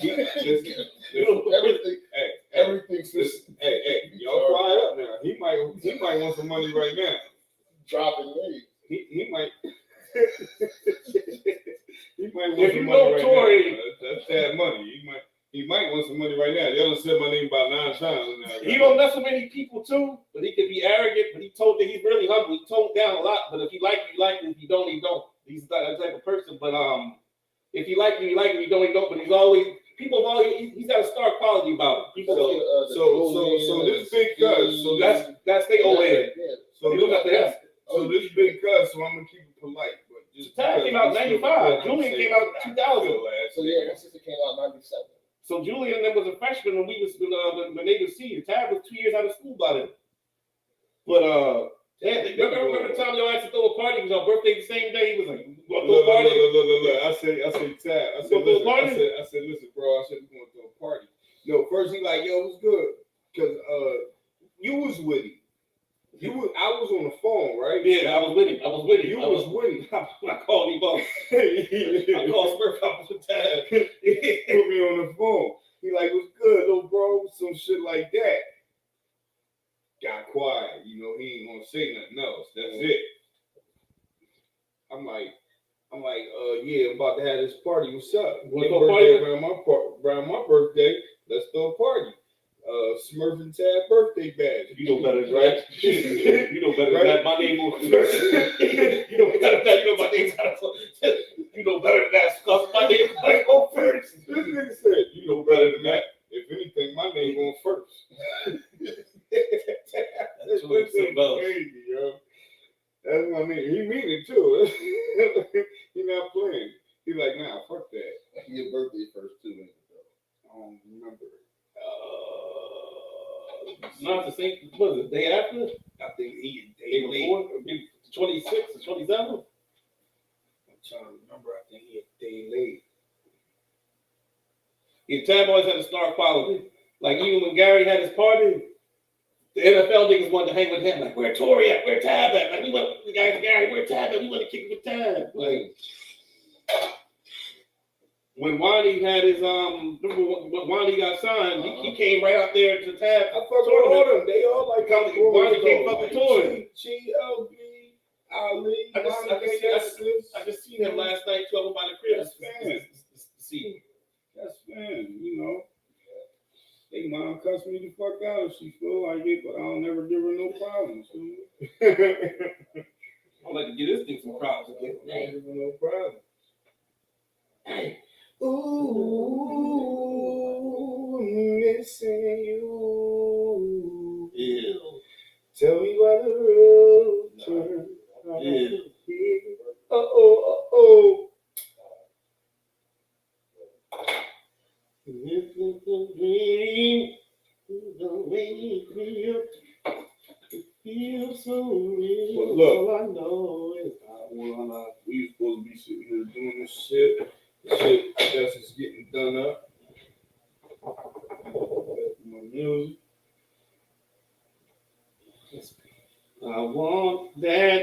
Everything's Hey, y'all quiet up now. He might want some money right now. dropping weight. He might. He might want If some you money know right Tory, now. That's that money. He might want some money right now. They done said my name about 9 times now. he don't mess with many people too, but he can be arrogant. But he told that he's really humble. He toned down a lot. But if you like you like him. If you don't, you don't. He's that type of person. But if you like him, you like him. You don't, you don't. But he's always he's got a star quality about him. People. So this big cuz. So That's they old head. So You look at that. So this big cuz. So I'm gonna keep it polite. But just Tab came out in 95. Julian came out in 2000. So yeah, my sister came out in 97. So Julian then was a freshman when when they were seniors. Tab was 2 years out of school by then. But remember the time y'all asked to throw a party? It was our birthday the same day. He was like, "Want to throw a party?" Look. I say Tab. I said, listen, bro. I said we gonna throw a party. No, first he like, yo, what's good? Cause you was with him. I was on the phone, right? Yeah, I was with him. You was with him. I called him up. I called Smurf up with Tab. Put me on the phone. He like, what's good, little bro? Some shit like that. Got quiet. You know, he ain't gonna say nothing else. That's it. I'm like, yeah, I'm about to have this party. What's up? Around my birthday, let's throw a party. Smurf and Tab birthday badge. You know better than that. You know better than that. My name will first. You know better than that. You know my name's You know better than that. Because my name might go first. This nigga said, you know better than that. If anything, my name going first. That's crazy, yo. That's my name. He mean it too. He not playing. He like, nah, fuck that. Your birthday first 2 minutes ago. I don't remember. Not the same. Was it the day after? I think he Day day late. before? 26 or 27? I'm trying to remember. I think he a day late. Yeah, Tab always had a star quality. Like even when Gary had his party, the NFL niggas wanted to hang with him. Like, where Tory at? Where Tab at? Like, we want the guys, Gary, where Tab at? We want to kick it with Tab. Like, when Wani had his when Wani got signed, he came right out there to Tab. I fuck with all them. They all like Wani came fucking Tory. GLB, Ali, I just seen him last night, 12 by the crib. That's fan. That's fan, you know. They mom cussed me the fuck out if she feel like it, but I don't never give her no problems. I'd like to get this thing some props again. I don't give her no problems. Hey, Ooh, I'm missing you. Ew. Tell me why the road turns. Ew. Oh. This is the dream. The way you feel. It feels so real. But look. All I know is We supposed to be sitting here doing this shit. Shit, I guess it's getting done up. My music. I want that.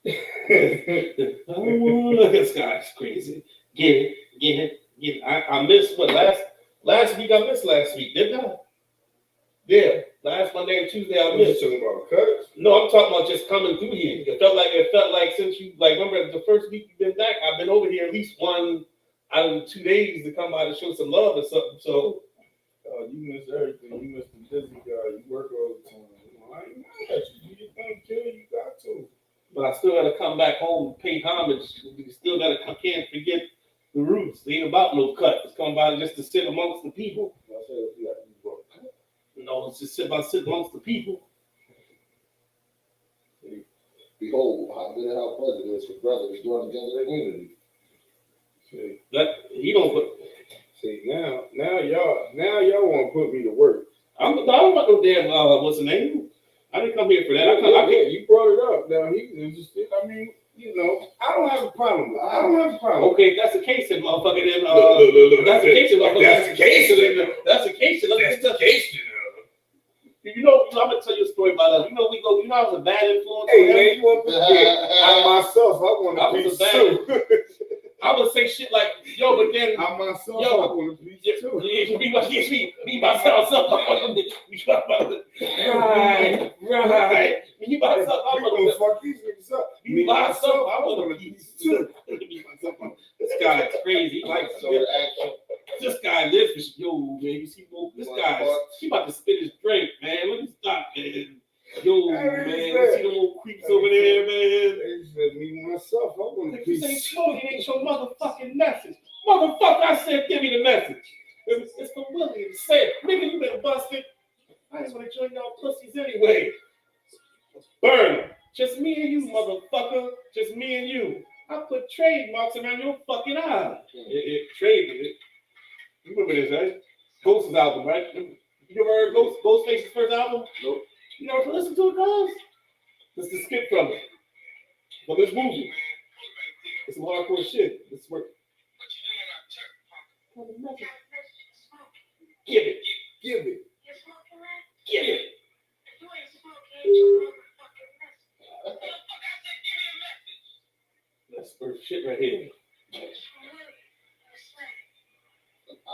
I want this guy's crazy. Get it. I missed what last week. I missed last week, didn't I? Yeah, last Monday and Tuesday I You missed. talking about cuts? No, I'm talking about just coming through here. It felt like since you remember the first week you've been back, I've been over here at least one out of 2 days to come by to show some love or something. So You miss everything. You miss the busy guy. You work all the time. I ain't mad at you. Do your thing, kid. You got to. but I still gotta come back home and pay homage. You still can't forget the roots. It ain't about no cut. It's come by just to sit amongst the people. No, it's just about sit amongst the people. Behold, how good and how pleasant it is for brothers joining together in unity. See, That he don't put. now y'all want to put me to work. I don't want no damn what's the name? I didn't come here for that. You brought it up. Now he's interested. I mean, I don't have a problem with it. I don't have a problem. Okay, if that's the case, then motherfucker, then Look. that's the case, then motherfucker. That's the case. That's the case. That's the case. You know, I'm gonna tell you a story about us. You know, I was a bad influence. Hey man, you want to forget? I myself, I want I to was be a bad- too. I would say shit like, yo, but then I myself, Yo. I want to be too. me myself, right. Me myself, I'm You gonna fuck these niggas up? Me myself, I want to be too. This guy's crazy. Like this guy lives for yo, man. You see, this guy, he about to spit his drink, man. Let me stop, man. Yo, man, you see the little creeps over there, man. They said me myself, I want to If be you say smoking, ain't your motherfucking message. Motherfucker, I said, give me the message. It's for William. Say it. Nigga, you been busted. I just want to join y'all pussies anyway. Burn. Just me and you, motherfucker. Just me and you. I put trademarks around your fucking eye. It. You remember this, right? Ghost's album, right? You ever heard Ghostface's first album? Nope. You never listen to it, guys? This is a skit from it. From this movie. It's some hardcore shit. It's work. Give it. That's Smurf shit right here.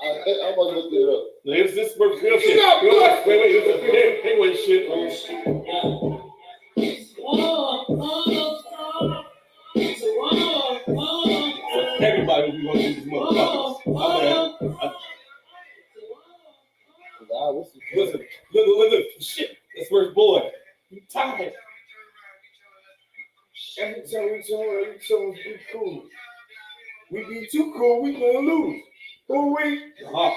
I must look it up. This Smurf real shit. Wait, they wait shit. Everybody will be going to these motherfuckers. Listen, shit. That's Smurf's boy. You tired. Every time we be cool. We be too cool, we gonna lose. Who we? The Hawk.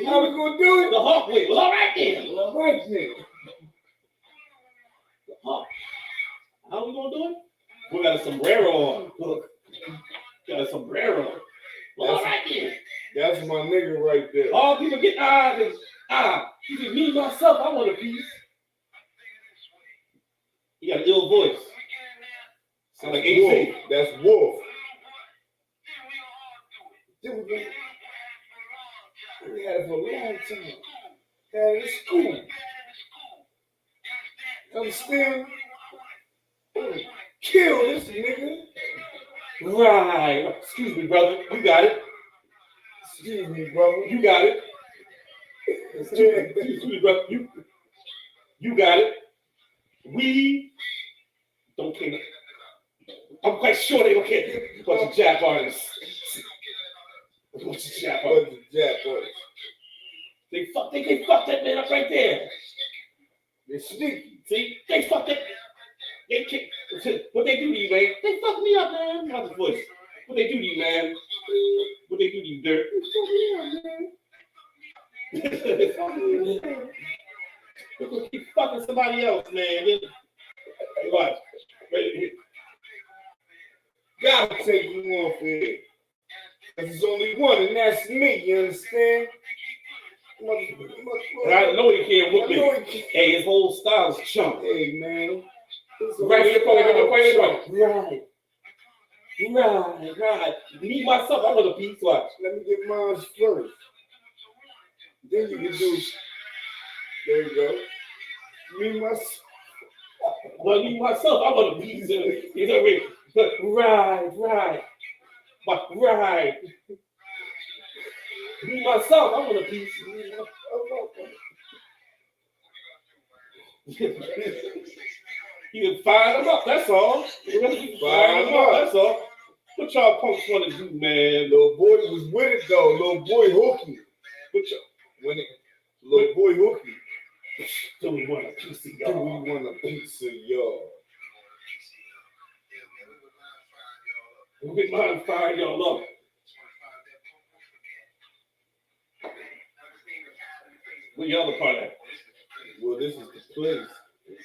How we gonna do it? The Hawk way. Well, all right then. All right then. The Hawk. How we gonna do it? We got a sombrero on. Look. Got a sombrero. Well, all right then. That's my nigga right there. All people get you can me myself, I want a piece. He got an ill voice. Sound like Wolf. AC. That's Wolf. We had it for a long time. Had it in school. Understand? Kill this nigga. Right. Excuse me, brother. You got it. Excuse me, brother. You got it. Excuse me, brother. You got it. We don't care. I'm quite sure they don't care. Bunch of jap artists. They fucked that man up right there. They're sneaky. See? They fucked that. They kicked. What they do to you, man? They fucked me up, man. How's the voice? What they do to you, man? What they do to you, dirt? You're gonna keep fucking somebody else, man. Watch. Gotta take you off here. Cause there's only one, and that's me, you understand? And I know he can't whoop me. Hey, his whole style is chunk. Hey, man. Right. Me, myself, I want a piece. Watch. Let me get mine first. Then you can do. There you go. Me, myself. Well, me, myself, I want a piece. You know what I mean? Right. Me, myself, I want a piece. You can fire them up, that's all. Fire them up, that's all. What y'all punks want to do, man? Little boy was with it, though. Little boy hooky. Little boy hooky. Do we want a piece of Do y'all? we want a piece of y'all? We mind firing y'all up. Where your other part at? Well, this is the place.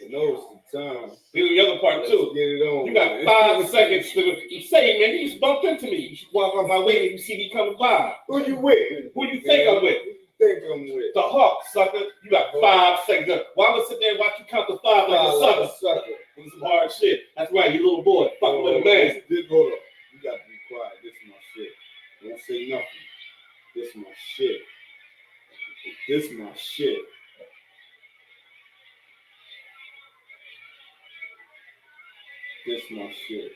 You know it's the time. Here's the other part, Let's too. get it on. You got 5 seconds to say, man, you just bumped into me. You should walk on my way and you see me coming by. Who you with? Who you think I'm with? Think I'm with? The Hawk, sucker. You got 5 seconds. Why would I sit there and watch you count to 5 like a sucker? This is some hard shit. That's right, you little boy. Fucking with a man. Hold up. You got to be quiet. This is my shit. Don't say nothing. This is my shit. This is my shit. This is my shit.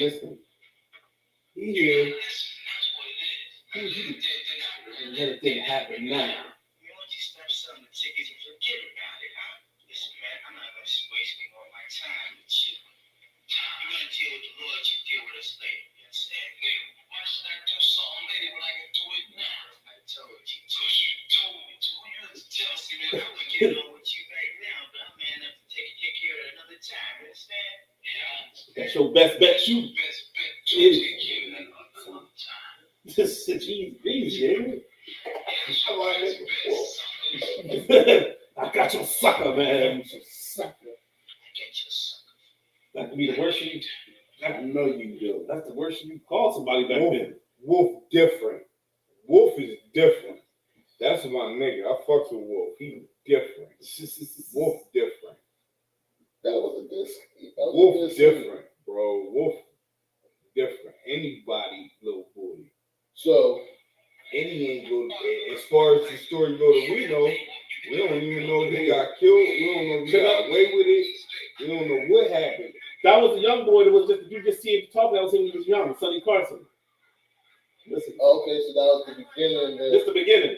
Listen. He here. Let it thing happen now. That's your best bet, shoot. This is easy. I got your sucker, man. That could be the worst you. I know you do. That's the worst you call somebody back then. Wolf different. Wolf is different. That's my nigga. I fucks with Wolf. He's different. Wolf different. That was a good. Wolf different, bro. Wolf different. Anybody, little boy. So, any ain't go. As far as the story go that we know, we don't even know if he got killed. We don't know if he got away with it. We don't know what happened. That was the young boy that was just, you just see him talking. That was him when he was young, Sonny Carson. Listen. Okay, so that was the beginning. This is the beginning.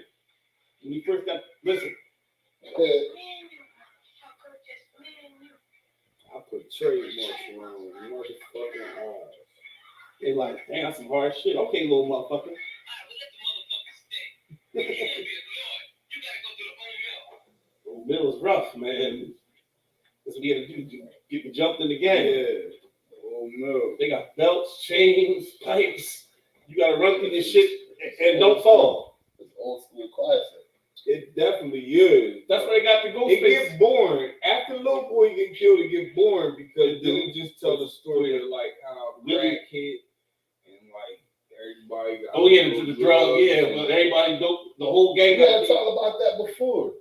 When he first got, listen. I put trademarks around motherfucking eyes. They like, damn, that's some hard shit. Okay, little motherfucker. Old Mill is rough, man. That's what he had to do. Get jumped in the game. Yeah. Oh no. They got belts, chains, pipes. You gotta run through this shit and don't fall. It's old school classic. It definitely is. That's where they got the ghost It face. gets boring. After everybody got. Oh yeah, the drug, yeah, but everybody dope. The whole gang We got. gotta talk about that before.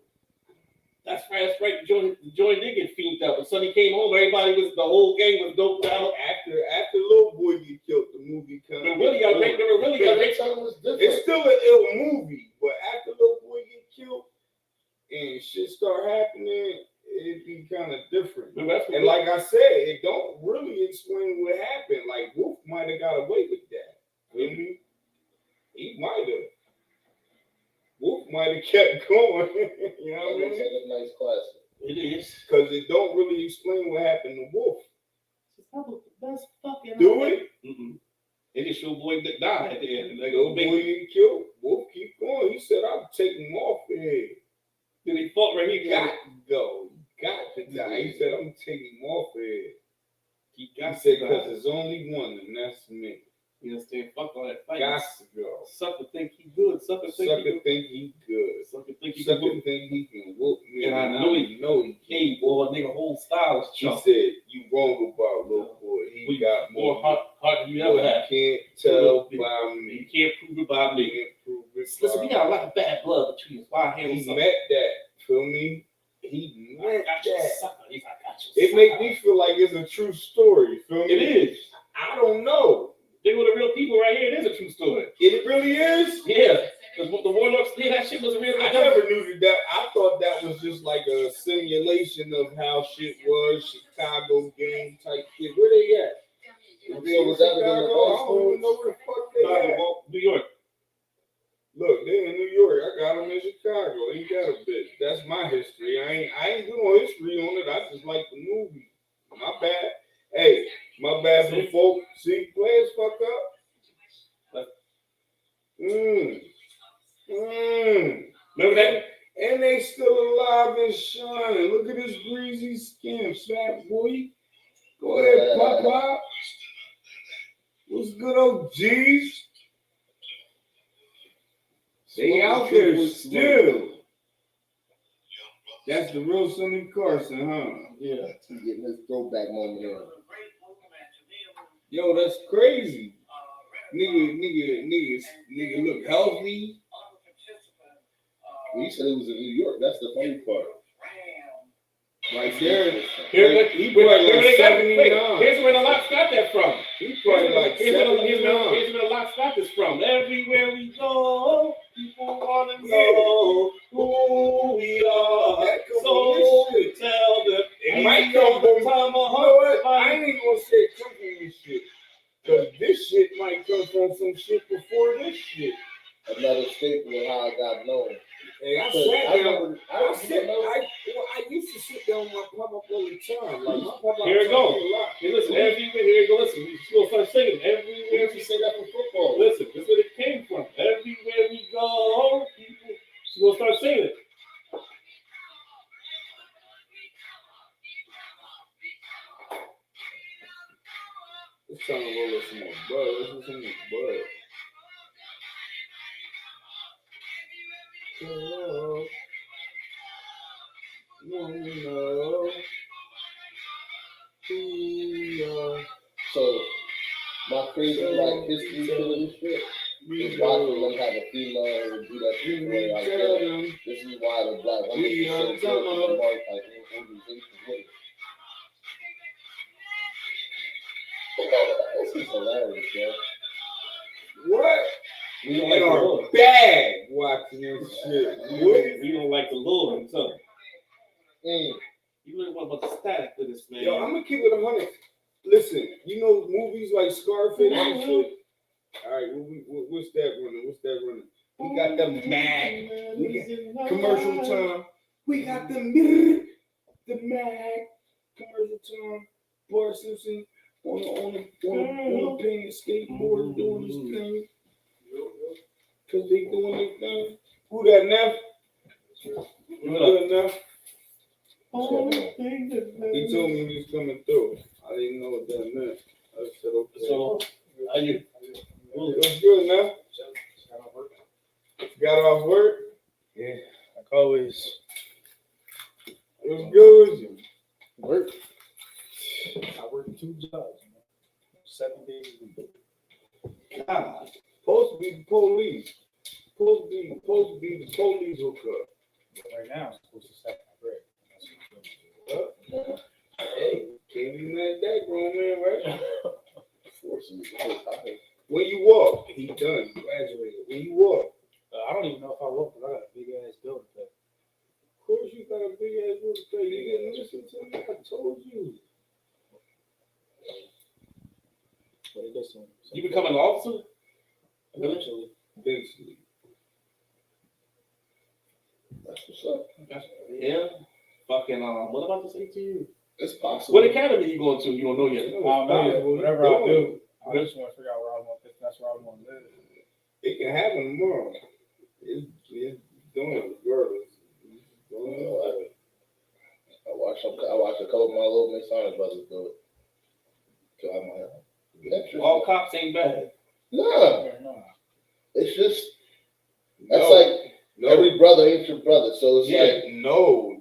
That's right. The joint did get fiended up. When Sonny came home, the whole gang was doped out. After Little Boy get killed, the movie comes. They really got It's still an ill movie, but after Little Boy get killed and shit start happening, it be kind of different. And like I said, it don't really explain what happened. Like Wolf might have got away with that. Mm-hmm. He might have. Wolf might have kept going. You know what I mean? It's a nice classic. It is. Because it don't really explain what happened to Wolf. That's fucking. Do it? Mm-mm. They just show boy that died at the end. Like, Little Boy get killed. Wolf keep going. He said, "I'll take him off here." Then he fought right here. Got to go. Got to die. He said, "I'm taking him off here." He got said, to "Because there's only one, and that's me." You understand? Fuck all that fight. Got to go. Sucker think he good. Sucker think he good. Sucker think he Sucker good. think he can whoop me. And I know he can. Hey, boy, nigga, whole style is He chunk. said, "You wrong about Little Boy. He got more heart than you ever had. You can't tell by You me. can't prove it by You me. can't prove it Listen, we by got a lot of bad blood between us. Why handle He something? met that. Feel me? He I met got you, that. sucker. He's like, I got you. It make me feel like it's a true story. Feel me? It is. I don't know. They were the real people right here. It is a true story. It really is. Yeah. Because the Warlocks did that shit was real. I never knew that. I thought that was just like a simulation of how shit was, Chicago game type shit. Where they at? Was that Chicago? I don't even know where the fuck they at. New York. Look, they're in New York. I got them in Chicago. Ain't that a bitch? That's my history. I ain't doing history on it. I just like the movie. My bad. Hey, my bad for folk. See, players fuck up. Remember that? And they still alive and shining. Look at this greasy skin, fat boy. Go ahead, Papa. What's good, old G's? They out there still. That's the real Sonny Carson, huh? Yeah, he's getting his throwback moment in. Yo, that's crazy. Nigga look healthy. Well, you said it was in New York. That's the funny part. Right there. He probably like 79. Here's where the Locks got that from. He probably like 79. Here's where the Locks got this from. Everywhere we go, people want to know who we are. So we tell them. It might come from, you know what? I ain't even gonna say it come from this shit. Because this shit might come from some shit before this shit. Another staple of how I got known. Hey, I used to sit down with my papa all the time. Like my papa. Here it goes. Hey, listen, everywhere. Here it goes. Listen, you still start singing. Everywhere you say that for football. Listen, this is where it came from. Everywhere we go, people. She's gonna start singing it. It's time to roll up some more bud. Let's do some more bud. So, my crazy like history to this shit is watching them have a female and do that shit where like this is why the black woman is so good in the like organization with it. This is hilarious, yo. What? We don't like the Lord. Bad watching this shit. We don't like the Lord. So, you really want about the static with this, man. Yo, I'm gonna keep it 100. Listen, you know movies like Scarface and shit. All right, what's that running? We got them Mag. We got commercial time. We got the Mag commercial time. Bart Simpson on the painted skateboard doing his thing. Cause they doing their thing. Who that now? Good enough. He told me he was coming through. I didn't know what that meant. I said okay. So, are you? What's good now? Got off work? Yeah, like always. What's good with you? Work. I work 2 jobs, 7 days a week. God, supposed to to be the police. Supposed to be the police hookup. Right now, I'm supposed to set my break. Hey, can't be mad at that grown man, right? Forcing me to take When you walk, he done, he graduated. When you walk, I don't even know if I will, because I got a big ass bill to pay. of course you got a big ass bill to pay. You didn't listen to me. I told you. But it does some. You becoming an officer? Eventually. Eventually. That's what's up. Yeah. Fucking, what about to say to you? It's possible. What academy you going to? You don't know yet. I don't know yet. Whatever I do, I just want to figure out where I want to. That's where I want to live. It can happen tomorrow. It's doing it regardless. I watched a couple of my little Masonic brothers do it. So I'm like, All cops ain't bad. nah, No. it's just that's No, like no, every brother ain't your brother. So it's yeah, like no.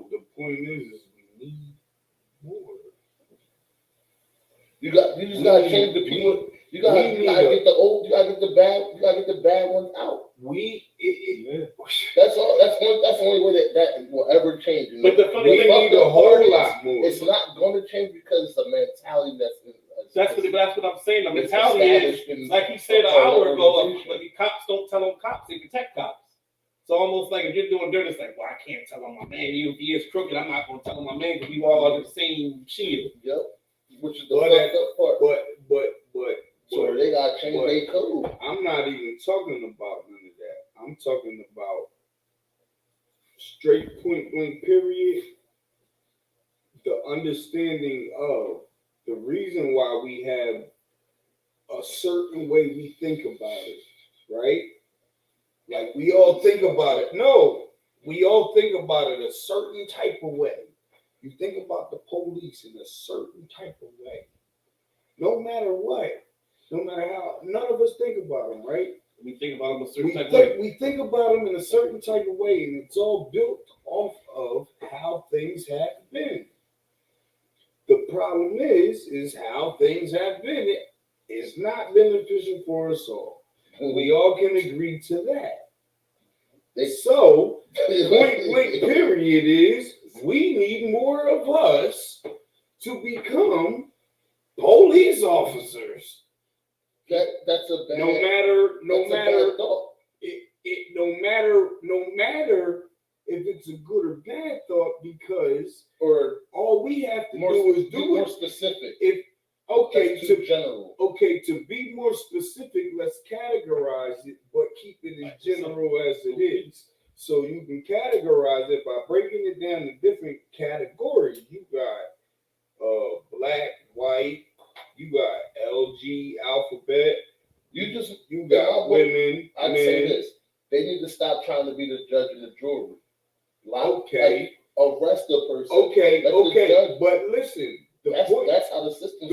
The point is we need more. you just gotta change the people. You gotta get the old. You gotta get the bad. You gotta get the bad ones out. That's all. That's the only way that will ever change. But the funny We thing need a whole lot more. It's not going to change because it's a mentality that's That's what I'm saying. The it's mentality is, established in like he said an our hour ago, organization. but the cops don't tell them cops, they protect cops. So almost like if you're doing dirt, it's like, well, I can't tell on my man. Even if he is crooked, I'm not going to tell on my man because we all under the same shield. Yep. Which is the fucked up part. But So they got to change their code. I'm not even talking about none of that. I'm talking about straight point blank period. The understanding of the reason why we have a certain way we think about it, right? Like we all think about it. No, we all think about it a certain type of way. You think about the police in a certain type of way. No matter what, no matter how, none of us think about them, right? We think about them a certain type of way. We think about them in a certain type of way, and it's all built off of how things have been. The problem is how things have been. It's not beneficial for us all. We all can agree to that. So, point blank period is we need more of us to become police officers. That's a bad. No matter if it's a good or bad thought, because or all we have to more, do is do more it. specific. To general. Okay, to be more specific, let's categorize it, but keep it as general as it is. So you can categorize it by breaking it down to different categories. You got black, white, you got LG, alphabet, you got women, I'd men. say this. They need to stop trying to be the judge and the jury. Okay. Arrest the person. Okay, but listen. That's how the system.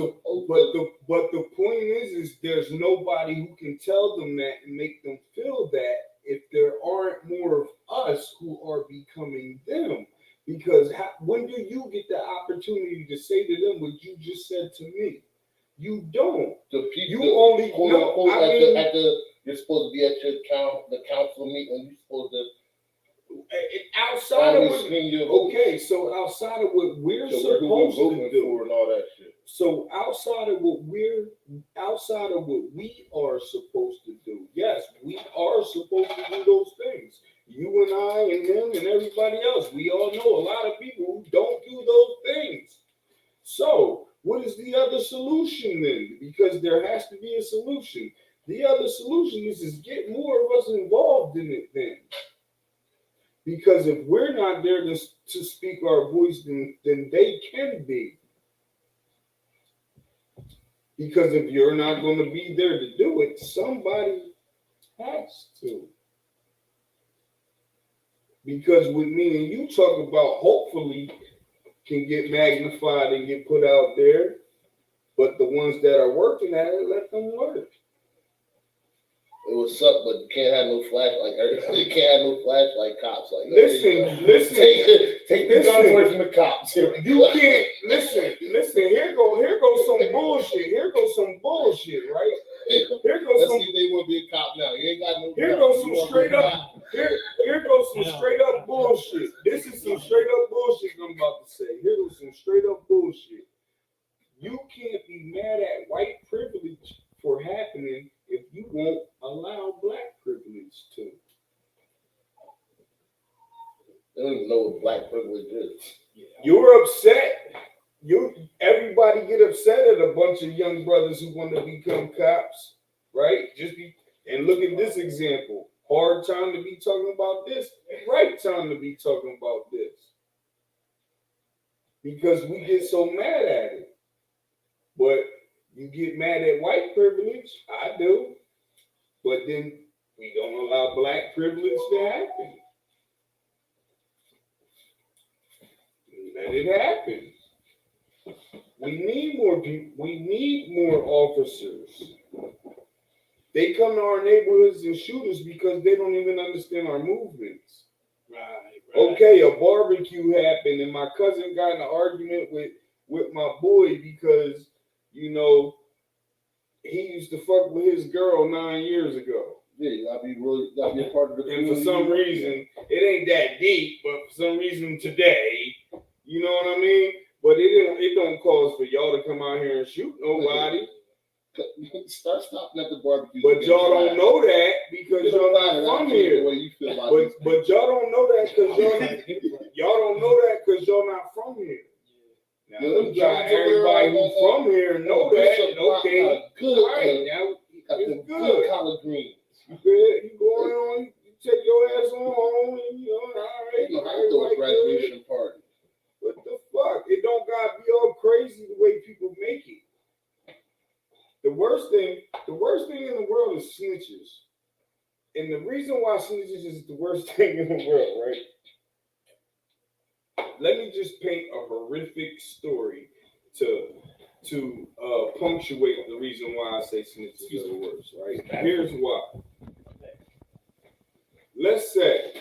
But the point is there's nobody who can tell them that and make them feel that if there aren't more of us who are becoming them. Because when do you get the opportunity to say to them what you just said to me? You don't. You're supposed to be at the council meeting. You're supposed to. Outside of what we're supposed to do and all that shit. So outside of what we are supposed to do, yes, we are supposed to do those things. You and I and him and everybody else, we all know a lot of people who don't do those things. So what is the other solution then? Because there has to be a solution. The other solution is get more of us involved in it then. Because if we're not there to speak our voice, then they can be. Because if you're not going to be there to do it, somebody has to. Because what me and you talk about hopefully can get magnified and get put out there. But the ones that are working at it, let them work. It would suck, but you can't have no flashlight. You can't have no flashlight cops. Like listen. Take the gun away from the cops. You can't listen. Here goes some bullshit. Right? Here goes Let's some. see if they want to be a cop now. You ain't got no. Here gun. goes You some wanna straight be a up. cop. Here goes some straight up bullshit. This is some straight up bullshit I'm about to say. Here goes some straight up bullshit. You can't be mad at white privilege for happening if you won't allow black privilege to. They don't even know what black privilege is. You're upset. Everybody get upset at a bunch of young brothers who want to become cops, right? And look at this example. Hard time to be talking about this. Right time to be talking about this. Because we get so mad at it. But you get mad at white privilege. I do. But then we don't allow black privilege to happen. Let it happen. We need more people. We need more officers. They come to our neighborhoods and shoot us because they don't even understand our movements. Right. Okay, a barbecue happened and my cousin got in an argument with my boy because, you know, he used to fuck with his girl 9 years ago. Yeah, you gotta be a part of the And for community. some reason, it ain't that deep, but for some reason today, you know what I mean? But it don't cause for y'all to come out here and shoot nobody. Start stopping at the barbecue. But y'all don't know that because y'all not from here. The way you feel about But y'all don't know that because y'all don't know that because y'all not from here. Now you got everybody who's from here know that. Okay, good. right now it's good. Collard greens. You good? You going on? You take your ass on home, and you know, all right. You know how to throw a graduation party. What the fuck? It don't gotta be all crazy the way people make it. The worst thing in the world is snitches. And the reason why snitches is the worst thing in the world, right? Let me just paint a horrific story to punctuate the reason why I say snitches are the worst, right? Here's why. Let's say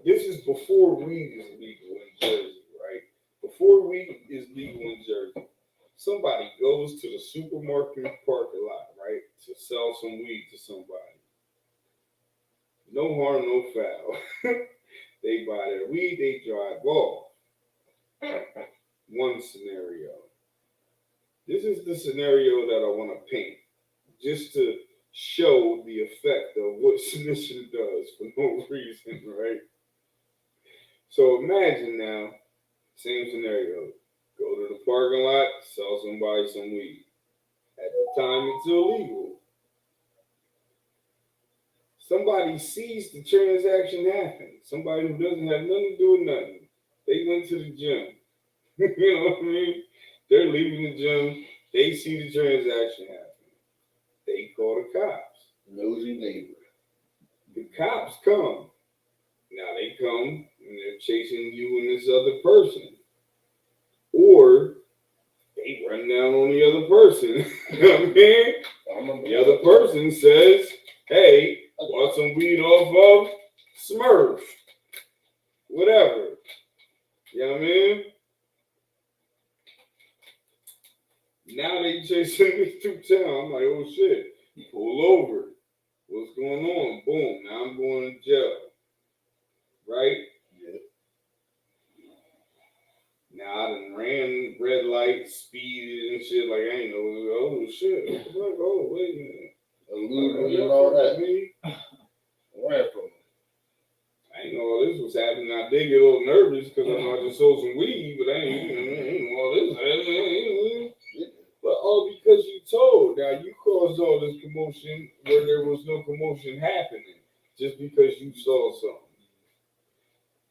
this is before weed is legal in Jersey, right? Before weed is legal in Jersey. Somebody goes to the supermarket parking lot, right, to sell some weed to somebody. No harm, no foul. They buy their weed, they drive off. One scenario. This is the scenario that I want to paint, just to show the effect of what snitching does for no reason, right? So imagine now, same scenario. Go to the parking lot, sell somebody some weed. At the time, it's illegal. Somebody sees the transaction happen. Somebody who doesn't have nothing to do with nothing. They went to the gym. You know what I mean? They're leaving the gym. They see the transaction happen. They call the cops. Nosy neighbor. The cops come. Now they come and they're chasing you and this other person. Or they run down on the other person. You know what I mean? The other person says, hey, want some weed off of Smurf. Whatever. You know what I mean? Now they chasing me through town. I'm like, oh shit. Pull over. What's going on? Boom. Now I'm going to jail. Right? Yeah. Now I done ran red lights, speeded and shit. Like I ain't know. Oh shit. Like, oh wait a minute. And all that. Ran from him. I ain't know all this was happening. I did get a little nervous because I know I just sold some weed, but I ain't know all this happening. But all because you told. Now you caused all this commotion where there was no commotion happening just because you saw something.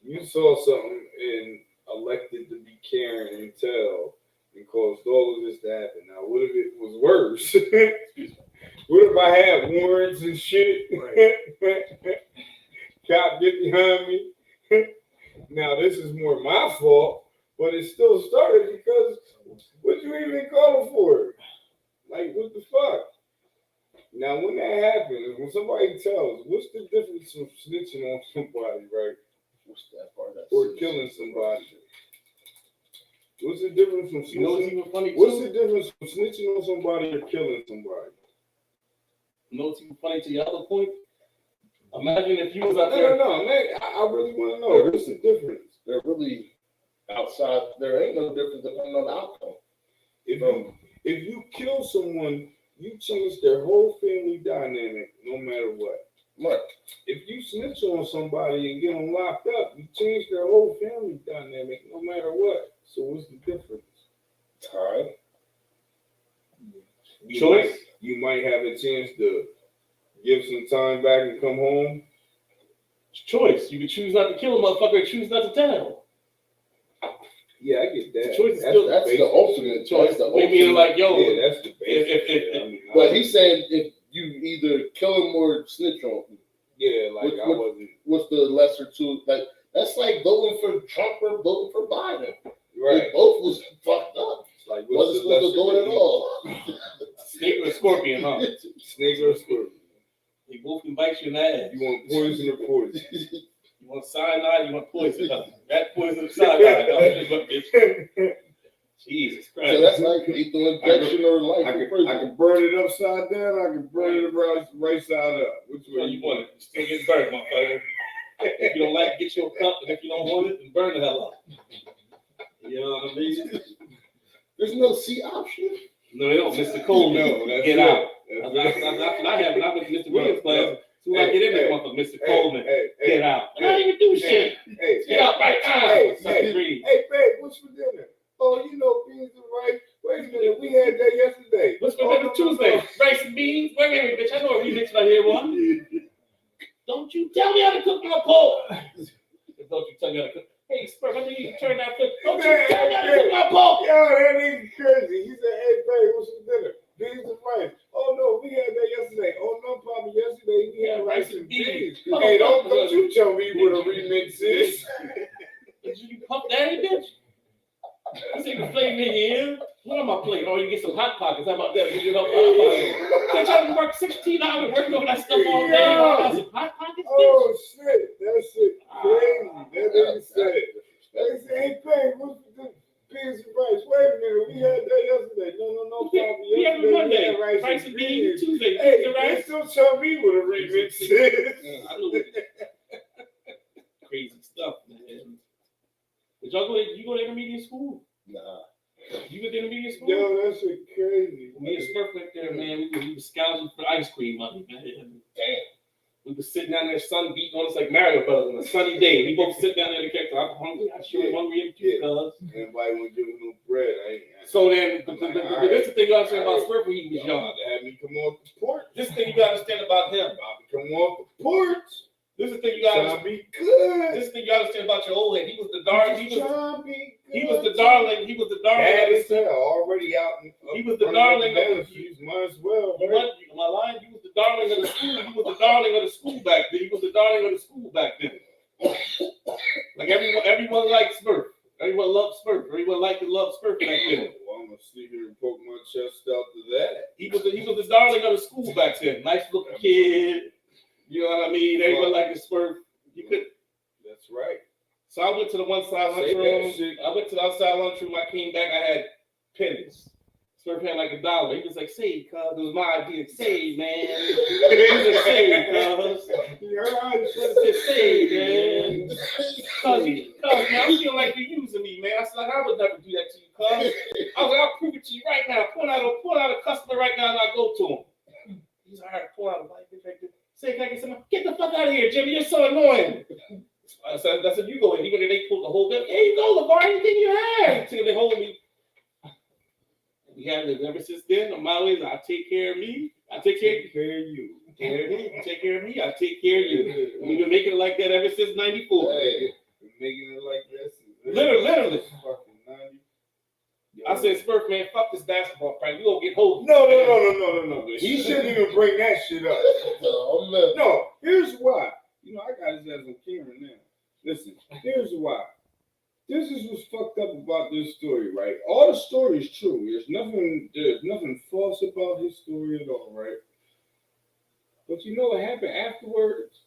You saw something and elected to be caring and tell and caused all of this to happen. Now, what if it was worse? What if I had warrants and shit? Right. Cop get behind me. Now, this is more my fault, but it still started because what you even calling for? Like, what the fuck? Now, when that happens, when somebody tells, what's the difference from snitching on somebody, right? What's that part? Or killing somebody? What's the difference from snitching? You know what's even funny What's too? the difference from snitching on somebody or killing somebody? You know what's even funny to your other point? Imagine if you was out there. No, man. I really want to know what's the difference. They're really outside. There ain't no difference depending on the outcome. If you kill someone, you change their whole family dynamic, no matter what. Right. If you snitch on somebody and get them locked up, you change their whole family dynamic, no matter what. So what's the difference? Time. Choice. You might have a chance to give some time back and come home. Choice. You can choose not to kill a motherfucker or choose not to tell. Yeah, I get that. Choice is still That's the ultimate choice. The Maybe ultimate. like, yo, Yeah, that's the basic. But he's saying if you either kill him or snitch on him. Yeah, like I wasn't. What's the lesser two? Like that's like voting for Trump or voting for Biden. Right. They both was fucked up. It's like Wasn't supposed to do it at all. Snake or a scorpion, huh? Snake or scorpion? They both can bite you in the ass. You want poison or poison? You want cyanide, you want poison. That poison of cyanide. Jesus Christ. So that's like lethal injection or life I in prison. can burn it upside down. I can burn it right side up. Which way You want it? You still get burned, motherfucker. If you don't like it, get your cup, and if you don't want it, then burn the hell up. You know what I mean? There's no C option. No, they don't. Mr. Coleman, No, get it. out. That's That's it. what I have. When I went to Mr. Williams' class, soon as I Hey, get in there, hey, motherfucker, Mr. Coleman, Hey, get out. I didn't even do shit. Hey, Get out right now. Hey, Hey, babe, what's for dinner? Oh, you know, beans and rice. Wait a minute, we had that yesterday. what's for dinner Tuesday? Rice and beans? Wait a minute, bitch. I know a remix right here, one. Don't you tell me how to cook my pork. Don't you tell me how to cook. Hey, Smurf, I need you to turn that flip. Don't you tell me how to cook my pork. Yo, that nigga crazy. He said, hey, babe, what's for dinner? Beans and rice. Oh, no, we had that yesterday. Oh, no problem. Yesterday, we had rice and beans. Hey, don't you tell me what a remix is. Did you pump daddy, bitch? I see the flavor in here. What am I playing? Oh, you get some hot pockets. How about that? You get up hot pockets. Bitch, I work 16 hours working on that stuff all day. I got some hot pockets, bitch. Oh, shit. That shit crazy. That nigga said. They say, hey, babe, what's for dinner? Beans and rice. Wait a minute, we had that yesterday. No problem. We have Yesterday Monday. we had Rice and beans. Tuesday. Hey, Beans and they rice. still tell me what a remix is. I know it. Crazy stuff, man. Did y'all go to intermediate school? Nah. You went to intermediate school? Yo, that shit crazy. Me and Smurf went there, man. We was scrounging for ice cream money, man. Damn. We was sitting down there, sun beating on us like Mario Brothers on a sunny day. We both sit down there in the character. I'm hungry. I sure am hungry too, cuz. Everybody want to give him no bread. So then, this is the thing you understand about Smurf when he was young. They had me come off the porch. This is the thing you gotta understand about him. Bobby come off the porch. This is the thing you gotta Trying to be good. This is the thing you gotta understand about your old head. He was the darling. He was the Bad darling. He was the darling. as hell, already out. He was the darling of the. You might as well. Am I lying? He was the darling of the school. He was the darling of the school back then. He was the darling of the school back then. Like everyone liked Smurf. Everyone loved Smurf. Everyone liked and loved Smurf back then. Well, I'm gonna sit here and poke my chest out to that. He was the darling of the school back then. Nice looking kid. You know what I mean? Everyone liked the Smurf. You could. That's right. So I went to the one side lunchroom. I went to the outside lunchroom. I came back. I had pennies. Smurf had like $1. He was like, "Save, cuz." It was my idea. Save, man. He was like, "Save, cuz." Just save, man. Cuz, man, I feel like you're using me, man. I said, like, I would never do that to you, cuz. I was like, I'll prove it to you right now. Pull out a customer right now, and I'll go to him. He's like, all right, pull out a white bitch right there. Say, can I get some? Get the fuck out of here, Jimmy. You're so annoying. I said, you go in. He went in, they pulled the whole thing. Here you go, LeVar. Anything you have. Until they hold me. We have it ever since then. On my ways, I take care of me. I take care of you. You take care of me. I take care of you. We've been making it like that ever since '94. Hey, making it like that. Literally. Fucking 90. I said, Smurf, man, fuck this basketball prank. You gonna get hold. No. He shouldn't even bring that shit up. Oh, man. No, here's why. You know, I got his ass on camera now. Listen, here's why. This is what's fucked up about this story, right? All the story is true. There's nothing false about his story at all, right? But you know what happened afterwards?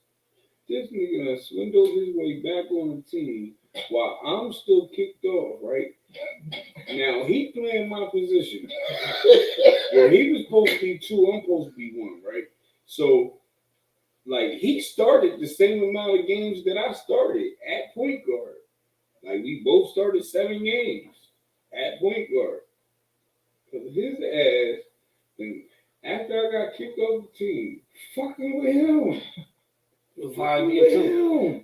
This nigga swindled his way back on the team while I'm still kicked off, right? Now he playing my position. Where he was supposed to be 2, I'm supposed to be 1, right? So, like, he started the same amount of games that I started at point guard. Like, we both started 7 games at point guard. Because his ass, and after I got kicked off the team, fucking with him. It was fine being too.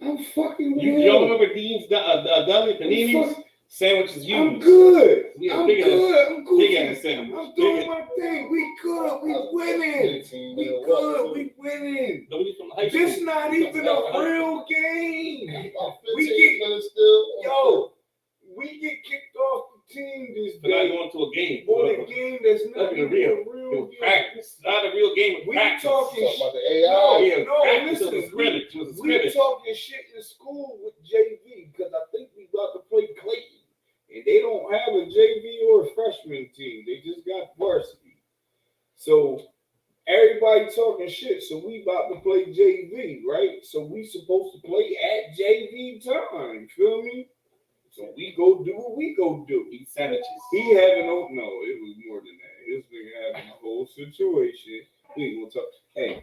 I'm fucking with You him. don't remember Dean's deli paninis? Sandwiches huge. I'm good. Yeah, I'm big good. ass- I'm good. Big ass sandwich. I'm doing my thing. We good. We winning. We good. We winning. Nobody from high school. This not even a real game. About We 15 get- minutes still. Yo, we get kicked off the team this But not day going to a game. for the game that's not Nothing even real. a It real was game. practice. Not a real game. It was We practice. talking Talking about the No, AI. Yeah, no, practice. It was a listen. scrimmage. It was a We scrimmage. talking shit in school with JV because I think we about to play Clayton. And they don't have a JV or a freshman team. They just got varsity. So everybody talking shit. So we about to play JV, right? So we supposed to play at JV time. Feel me? So we go do what we go do. Eat sandwiches. He having no, it was more than that. This nigga having a whole situation. We ain't gonna talk. Hey,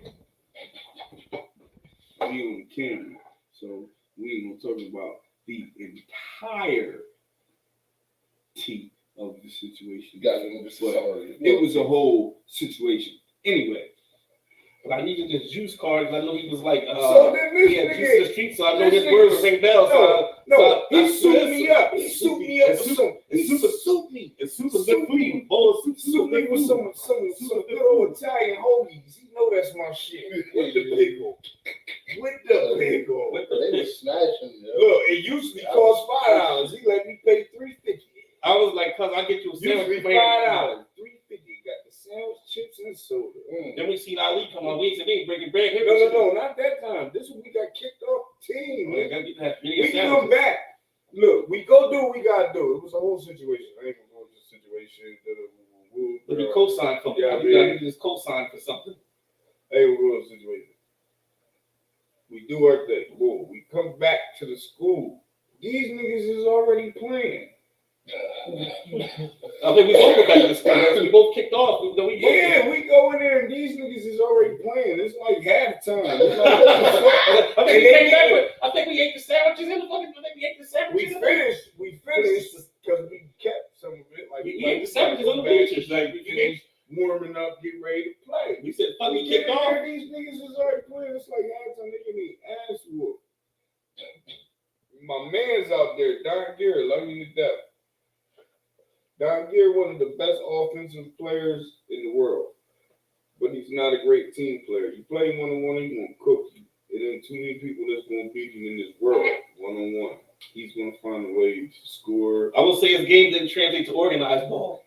we on camera, so we ain't gonna talk about the entire tea of the situation. You got it. This is already. It was a whole situation. Anyway, But I needed his juice cards. I know he was like, so then this he had juice in the nigga, street, so I know this his words nigga- ring bells. he suited me up. He suited me up. It's super. He suited me. It's super good for you. Bowl of soup. Suit me with some good old Italian hoagies. You know that's my shit. With the pickle. With the pickle. With They the were snatching. Yo. Look, it usually cost $5. He let me pay $3.50. I was like, cuz I get you a sandwich. Usually $5. $3.50. Got the sandwich, chips, and soda. Then we seen Ali come on. We ain't me breaking bread here. No, not that time. This one we got kicked off the team. We Man. gotta get that We come back. Look, we go do what we gotta do. It was a whole situation. I ain't gonna go into the situation. But you co-sign for Yeah, you gotta man. just co-sign for something. Hey, we're going to the situation. We do our thing. Boom. We come back to the school. These niggas is already playing. I think we both go back to the school. We both kicked off. We both Yeah, we go in there and these niggas is already playing. It's like halftime. It's like, I think we came back with. I think we ate the sandwiches in the fucking. I think we ate the sandwiches. we finished because we kept some of it. Like We ate the sandwiches on the bleachers. Like we finished warming up, get ready to play. we said, fuck, we We kicked get off. there, these niggas is already playing. It's like halftime. They give me ass whoop. My man's out there, Don Gear, love you to death. Don Gear, one of the best offensive players in the world, but he's not a great team player. You play one-on-one, he's gonna cook you. There ain't too many people that's gonna beat you in this world one-on-one. He's gonna find a way to score. I will say his game didn't translate to organized ball,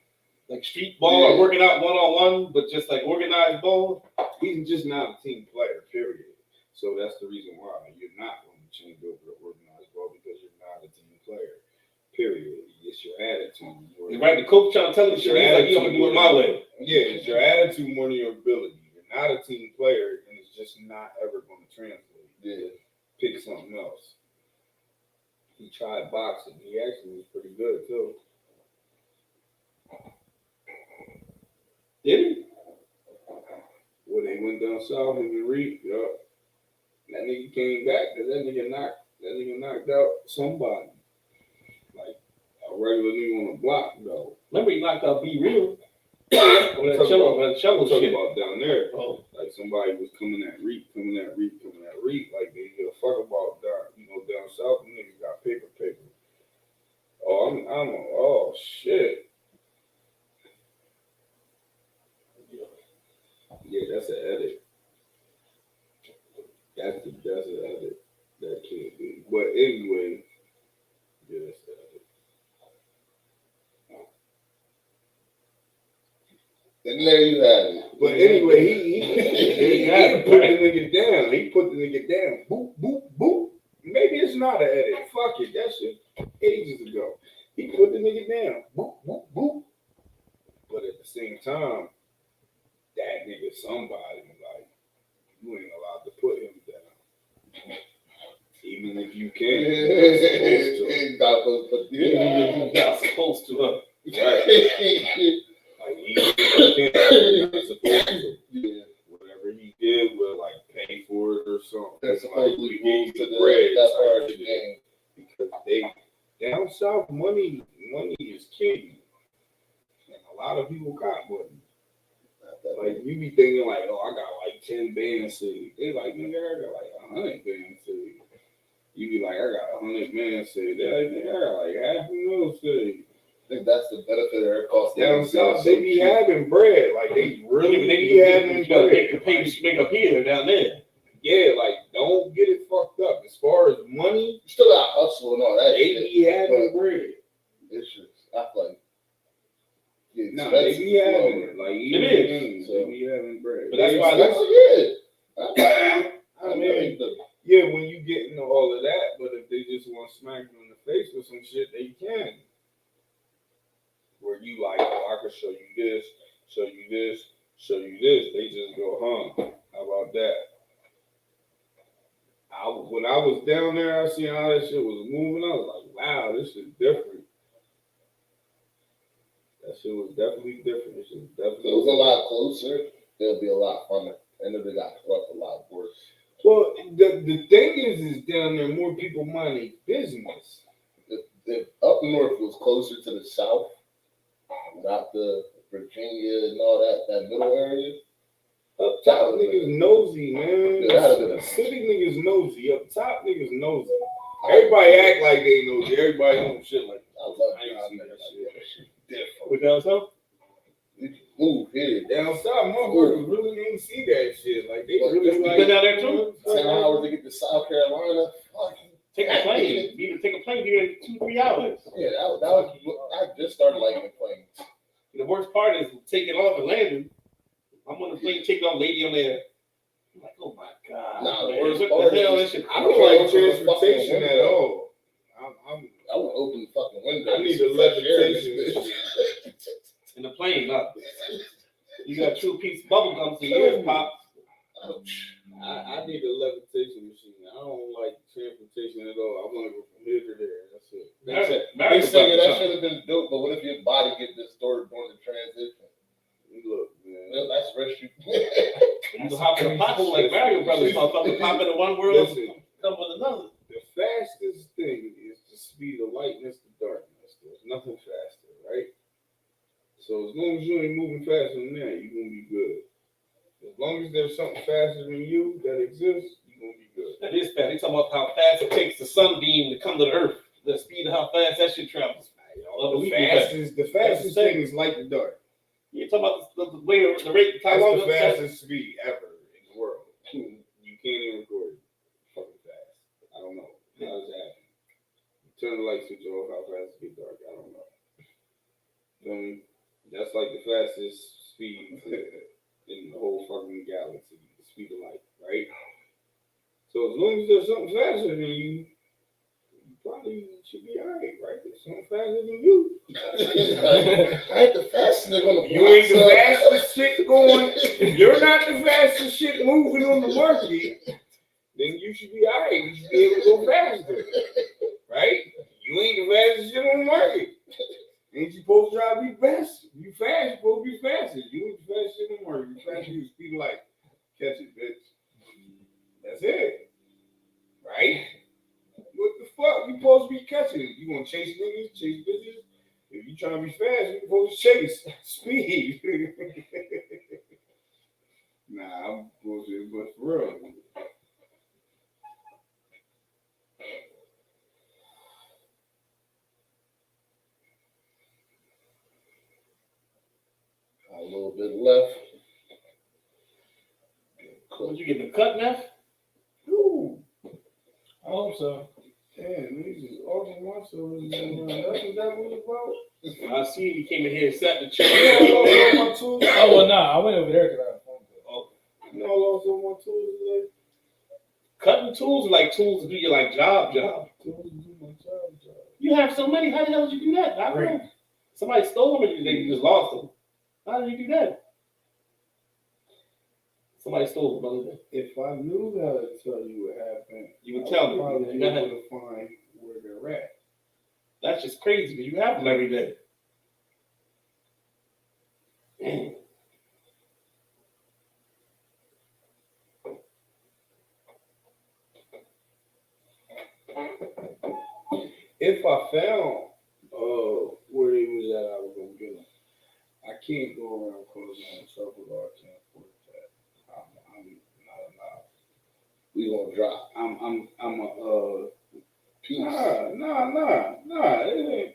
like street ball or working out one-on-one, but just like organized ball. He's just not a team player, period. So that's the reason why you're not going to change over to organized ball because you're not a team player, period. It's your attitude. You're right, the coach trying to tell him shit. He's like, you don't do it my way. Yeah, it's your attitude more than your ability. You're not a team player, and it's just not ever going to translate. Yeah. Pick something else. He tried boxing. He actually was pretty good too. Did he? When they went down south in the Reed, yup. That nigga came back because that nigga knocked out somebody. Like a regular nigga on the block though. Remember he knocked out B Real. I'm When that talking cello I'm talking shit. about down there. Oh, Like somebody was coming at Reed. Like they give a fuck about down south. The niggas got paper. Oh shit. Yeah, that's an edit. That's an edit. That can't be. But anyway, yeah, that's the edit. And there you have it. But anyway, he put the nigga down. He put the nigga down. Boop, boop, boop. Maybe it's not an edit. Fuck it. That shit ages ago. He put the nigga down. Boop, boop, boop. But at the same time, that nigga somebody, like, you ain't allowed to put him down. Even if you can. He's not supposed to put you're not supposed to. Huh? Right. Like, he can't. You're not supposed to. Yeah. Whatever They're supposedly rules to bread that part of type the shit. game. Because they down south, money is king, and a lot of people got money. Like you be thinking like, oh, I got like 10 band cities. They like, nigga, I got like 100 band cities. You be like, I got 100 band cities. They like, nigga, I got like half a million cities. I think that's the benefit of their cost. Down south, they be having bread. Like they really be having bread. They can pay to make up here down there. Yeah, like don't get it fucked up. As far as money, You still got hustle and all that. they be having bread. It's just, I feel like. No, they be having it. Like it is. They be having bread. But that's why I mean, yeah, when you get into all of that, but if they just want to smack you in the face with some shit, they can. Where you like, oh, I can show you this, show you this, show you this. They just go, huh? How about that? When I was down there, I seen how that shit was moving. I was like, wow, this is different. That shit was definitely different. This shit was definitely. If it was a lot closer, it'll be a lot funner. And if it got corrupt, a lot worse. Well, the thing is down there, more people mind their business. If up north was closer to the south, not the Virginia and all that middle area. Up top niggas nosy, man. Yeah, City niggas nosy. Up top niggas nosy. Everybody act like they nosy. Everybody on shit like that. I love I ain't seen that that shit. That shit different. With down south? You can move here. Down south, motherfuckers really ain't see that shit. Like they really You like. been down there too? 10 hours to get to South Carolina. Take a plane. You can take a plane. You get 2-3 hours. Yeah, that was. I just started liking the planes. The worst part is taking off and landing. I'm on the plane, taking off, lady on there. I'm like, oh my god. Nah, the man, worst what part the hell? is- That shit. I don't like transportation at all. I would open the fucking window. I need a levitation. In the plane, up. You got 2 pieces of bubble gum, so your ears pop. I need a levitation machine. I don't like transportation at all. I want to go from here to there. That's it. They say that should have been dope, but what if your body get distorted during the transition? Look, man. Well, that's risky. You can hop in a pothole like Mario Brothers, motherfucker. Pop into one world, Listen, come with another. the fastest thing is the speed of lightness to darkness. There's nothing faster, right? So as long as you ain't moving faster than that, you're gonna be good. As long as there's something faster than you that exists, you're gonna be good. That is fast. They talking about how fast it takes the sunbeam to come to the earth. The speed of how fast that shit travels. The fastest thing is light to dark. You talking about the way the rate, how That's long the it takes? fastest speed ever in the world. You can't even record it. Fucking fast. I don't know. How does that happen? Turn the light switch off, how fast it get dark. I don't know. That's like the fastest speed in the whole fucking galaxy, the speed of light, right? So as long as there's something faster than you probably should be alright, right? There's something faster than you. I ain't the fastest nigga on the You ain't the fastest shit going. If you're not the fastest shit moving on the market, then you should be alright. You should be able to go faster, right? You ain't the fastest shit on the market. Ain't you supposed to try to be best? You fast, you supposed to be faster. You ain't the fastest shit on the market. You fast, you speed of light. Catch it, bitch. That's it, right? What the fuck? You supposed to be catching it. You want to chase niggas, chase bitches? If you trying to be fast, you supposed to chase speed. Nah, I'm bullshit, but for real. A little bit left. Was you getting a cut now? Ooh, I hope so. damn, niggas is offering myself. That's what was about. I see you came in here and sat in the chair. Oh, well, nah, I went over there because I had a phone call. You know, I lost on my tools today. Cutting tools are like tools to do your like job. Tools to do my job. You have so many. How the hell did you do that? I don't know. Somebody stole them and you just lost them. How did you do that? Somebody stole them, brother. If I knew how to tell you what happened, You would tell me. probably You be know, able to find where they're at. that's just crazy because you have them every day. Damn. if I found where they was at, I was gonna get them. I can't go around causing trouble, or I can't afford that. I'm not allowed. We gonna drop. I'm a Peace. nah. It ain't.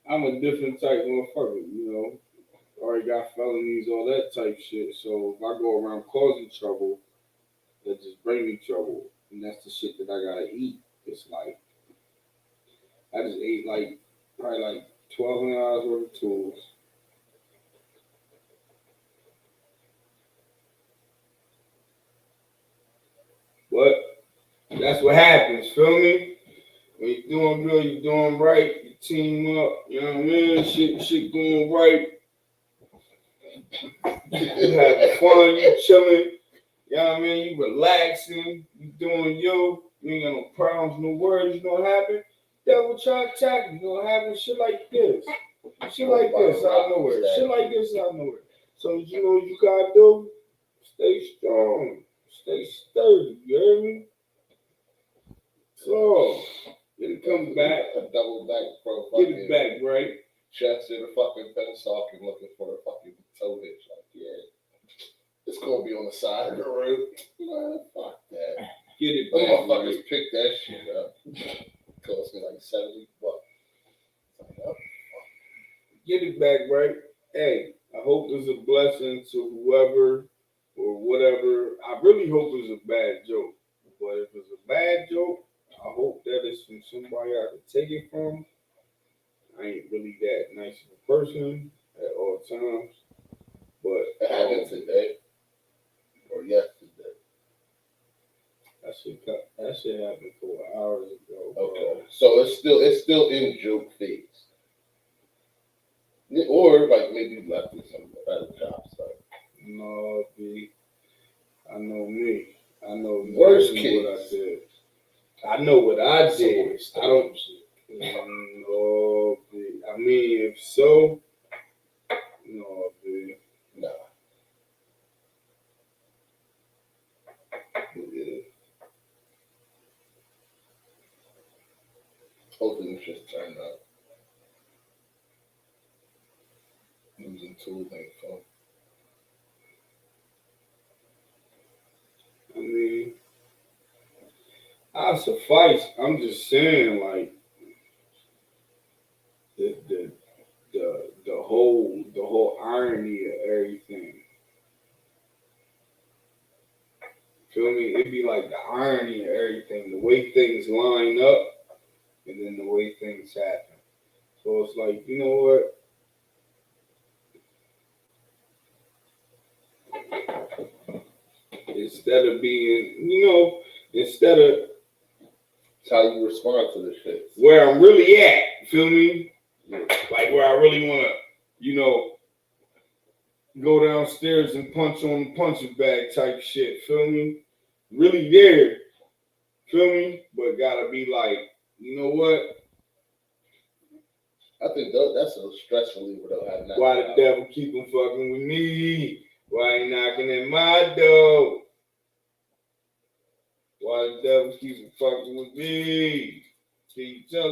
I'm a different type motherfucker, you know. Already got felonies, all that type shit. So if I go around causing trouble, that just bring me trouble, and that's the shit that I gotta eat. It's like I just ate like probably like $1,200 worth of tools. But that's what happens, feel me? When you're doing good, you're doing right, you team up, you know what I mean? Shit going right. You having fun, you chilling, you know what I mean? You relaxing, you doing you ain't got no problems, no worries, you know what happen? Devil try to attack you, you know what happen? Shit like this. Shit like this out of nowhere. Shit like this out of nowhere. So you know what you gotta do? Stay strong. Stay sturdy, you hear me? So, get it come back. A double back pro Get fucking it back, right? chest in a fucking pencil and looking for a fucking toe hitch. Like, yeah, it's gonna be on the side of the road. Man, fuck that. Get it The back, motherfuckers right? pick that shit up. Cost me like $70. Get it back, right? Hey, I hope it's a blessing to whoever or whatever. I really hope it's a bad joke. But if it's a bad joke, I hope that it's from somebody I can take it from. I ain't really that nice of a person at all times. But It happened today or yesterday. that shit happened 4 hours ago. Bro. Okay, so it's still in joke phase. Or like maybe you left with some at a job site. No, B. I know me. I know Worst exactly what I case. did. I know what I did. I don't. shit. No, B. I mean, if so, no, B. Nah. Yeah. Hopefully it's just turned up. Using tools ain't fun. I mean, I suffice. I'm just saying, like the whole irony of everything. Feel me? It'd be like the irony of everything, the way things line up, and then the way things happen. So it's like, you know what? Instead of being, instead of It's how you respond to the shit. where I'm really at, feel me? Like where I really want to, go downstairs and punch on the punching bag type shit, feel me? Really there, feel me? But gotta be like, you know what? I think that's a stress reliever though. Having that Why the devil keep on fucking with me? Why he knocking at my door? Why the devil keep on fucking with me? See, tell her,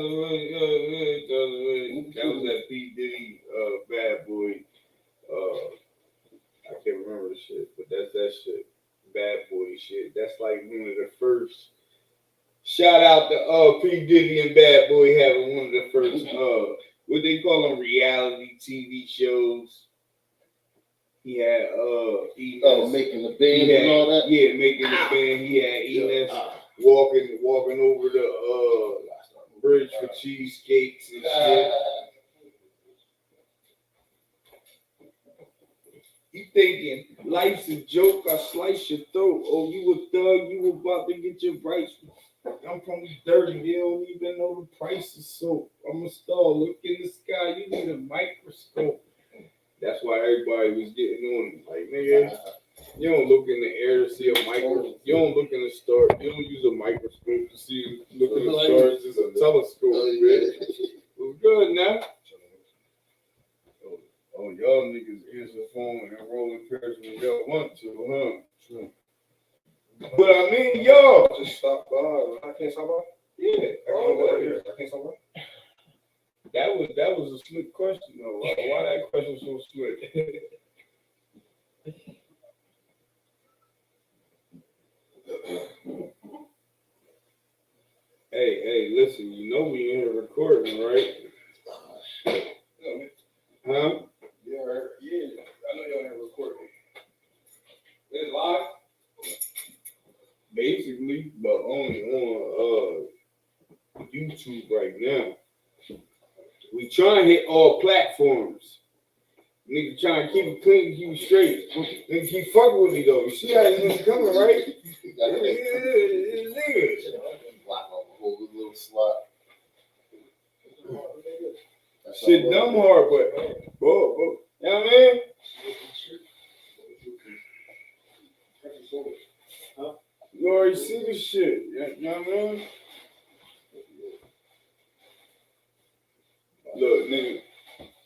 that was that P. Diddy, Bad Boy. I can't remember the shit, but that's that shit. Bad Boy shit. That's like one of the first. Shout out to P. Diddy and Bad Boy having one of the first what they call them reality TV shows. He had making the band and all that. Yeah, making the band. He had Enos walking over the bridge for cheesecakes and shit. You thinking life's a joke? I slice your throat. Oh, you a thug? You about to get your rights? I'm from dirty. They don't even know the price of soap. I'm a star. Look in the sky. You need a microscope. That's why everybody was getting on it. Like, nigga, you don't look in the air to see a microscope. You don't look in the stars. You don't use a microscope to see. Look in the stars. It's a telescope, man. What's good now? Oh, y'all niggas answer the phone and rolling pairs when y'all want to, huh? Sure. But I mean, y'all Just stop by. I can't stop by. yeah, I can't stop by. That was a slick question though. Why that question so slick? Hey, listen, you know we in here recording, right? Huh? Yeah, right. Yeah. I know y'all ain't recording. It's live. Basically, but only on YouTube right now. We trying to hit all platforms. Nigga trying to keep it clean, keep it straight. Nigga keep fucking with me though. You see how he's coming, right? Block off a whole little slot. Shit dumb hard, but you know what I mean? You already see this shit. You know what I mean? Look, nigga,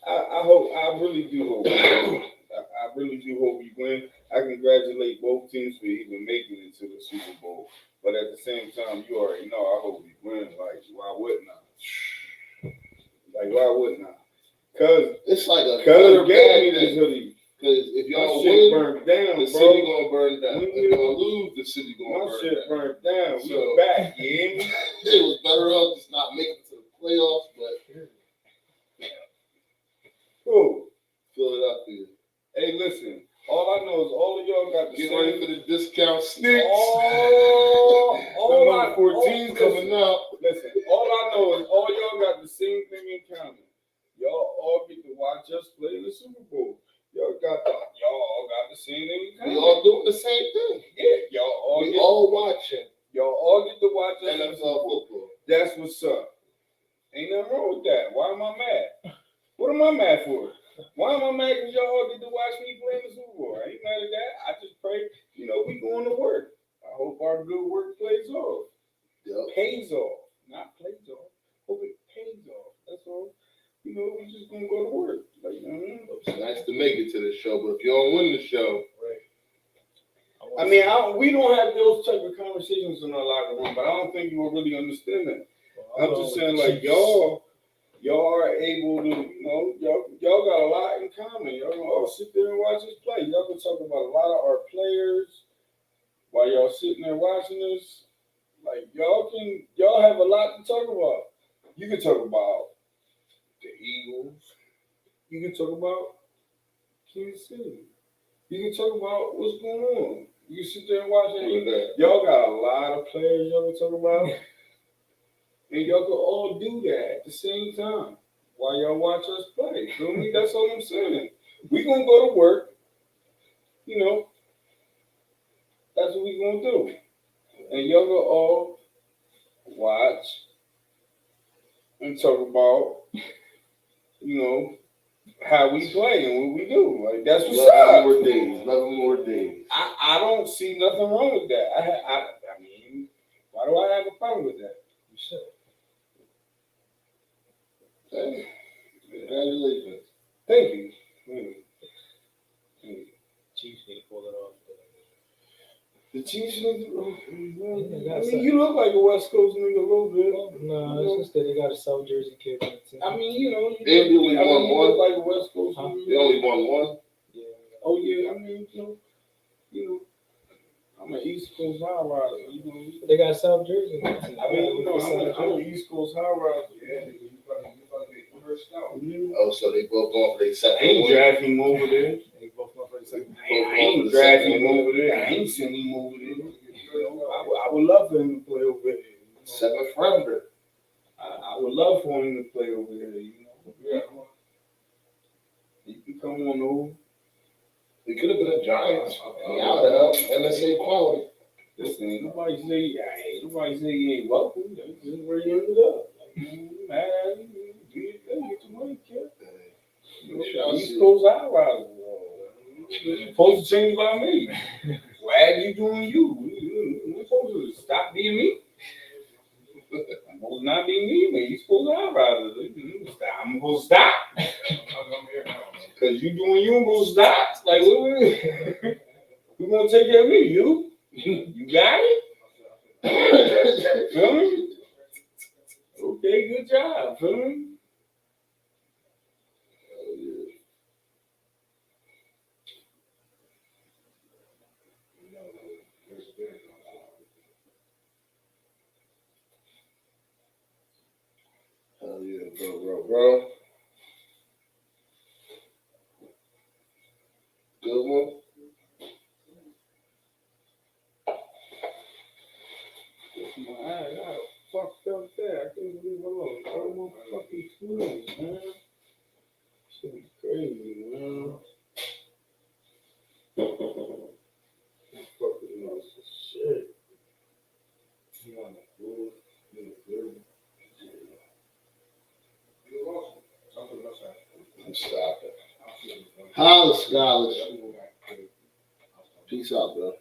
I really do hope. I really do hope we win. I congratulate both teams for even making it to the Super Bowl. But at the same time, you already know I hope we win. Like, why wouldn't I? Cause it's like a gave me this hoodie. Because if y'all shit win, burned down, the bro. city gonna burn down. If y'all lose, the city gonna My burn shit down. burned down. So, We back, you hear me? It was better off just not making it to the playoffs, but Cool. Philadelphia. Hey, listen. All I know is all of y'all got the Get same. ready for the discount sticks. All number 14 coming out. Listen, all I know is all y'all got the same thing in common. Y'all all get to watch us play in the Super Bowl. Y'all all got the same thing in common. We all doing the same thing. Yeah, we all watching. Y'all all get to watch us NFL football. That's what's up. Ain't nothing wrong with that. Why am I mad? What am I mad for? Why am I mad because y'all all get to watch me play in the Super Bowl? I ain't mad at that. I just pray, we going to work. I hope our good work plays off. Yep. Pays off. Not plays off. Hope it pays off. That's all. We just going to go to work. Like, It's nice to make it to the show, but if you don't win the show, I mean, we don't have those type of conversations in our locker room, but I don't think you will really understand that. I'm just saying, like, y'all are able to, y'all got a lot in common. Y'all can all sit there and watch us play. Y'all can talk about a lot of our players while y'all sitting there watching us. Like, y'all have a lot to talk about. You can talk about the Eagles. You can talk about Kansas City. You can talk about what's going on. You can sit there and watch it. Y'all got a lot of players y'all can talk about. And y'all can all do that at the same time while y'all watch us play. Feel me? That's all I'm saying. We gonna go to work. That's what we gonna do. And y'all gonna all watch and talk about, how we play and what we do. Like, that's what's up. 11 more days. I don't see nothing wrong with that. I mean, why do I have a problem with that? You should. Hey, congratulations. Thank you. Chiefs need to pull it off. The Chiefs need to. You look like a West Coast nigga a little bit. No, it's just that they got a South Jersey kid on the team. I mean, They only won one. Look like a West Coast nigga. They only won one. Yeah. Oh yeah, I mean, I'm an East Coast high rider. They got South Jersey on the team. I mean, I'm an East Coast high rider. Yeah. Oh, so they both going for their I second ain't win. drafting him over there. They both going for the second. I ain't drafting him over there. I ain't sending him over there. I would love for him to play over there. Seventh rounder. I would love for him to play over there. Yeah. He can come on over. He could have been a Giants. Y'all have NSA quality. Listen, nobody say he ain't welcome. That's just where he ended up. Man, do your thing, get your money, kid. East Coast high rider. You're supposed to change by me. Glad you doing you. You're supposed to stop being me. I'm supposed to not be me, man. You're supposed to high rider. I'm supposed to stop. Because you doing you, I'm supposed to stop. Like, who's going to take care of me? You? You got it? Feel me? Okay, good job. Feel me? Bro. Good one. I fucked up there. I can't believe I lost all my fucking screws, man. Should be crazy, man. I'm fucking lost shit. You on the floor? Stop it. Holla, scholars. Peace out, bro.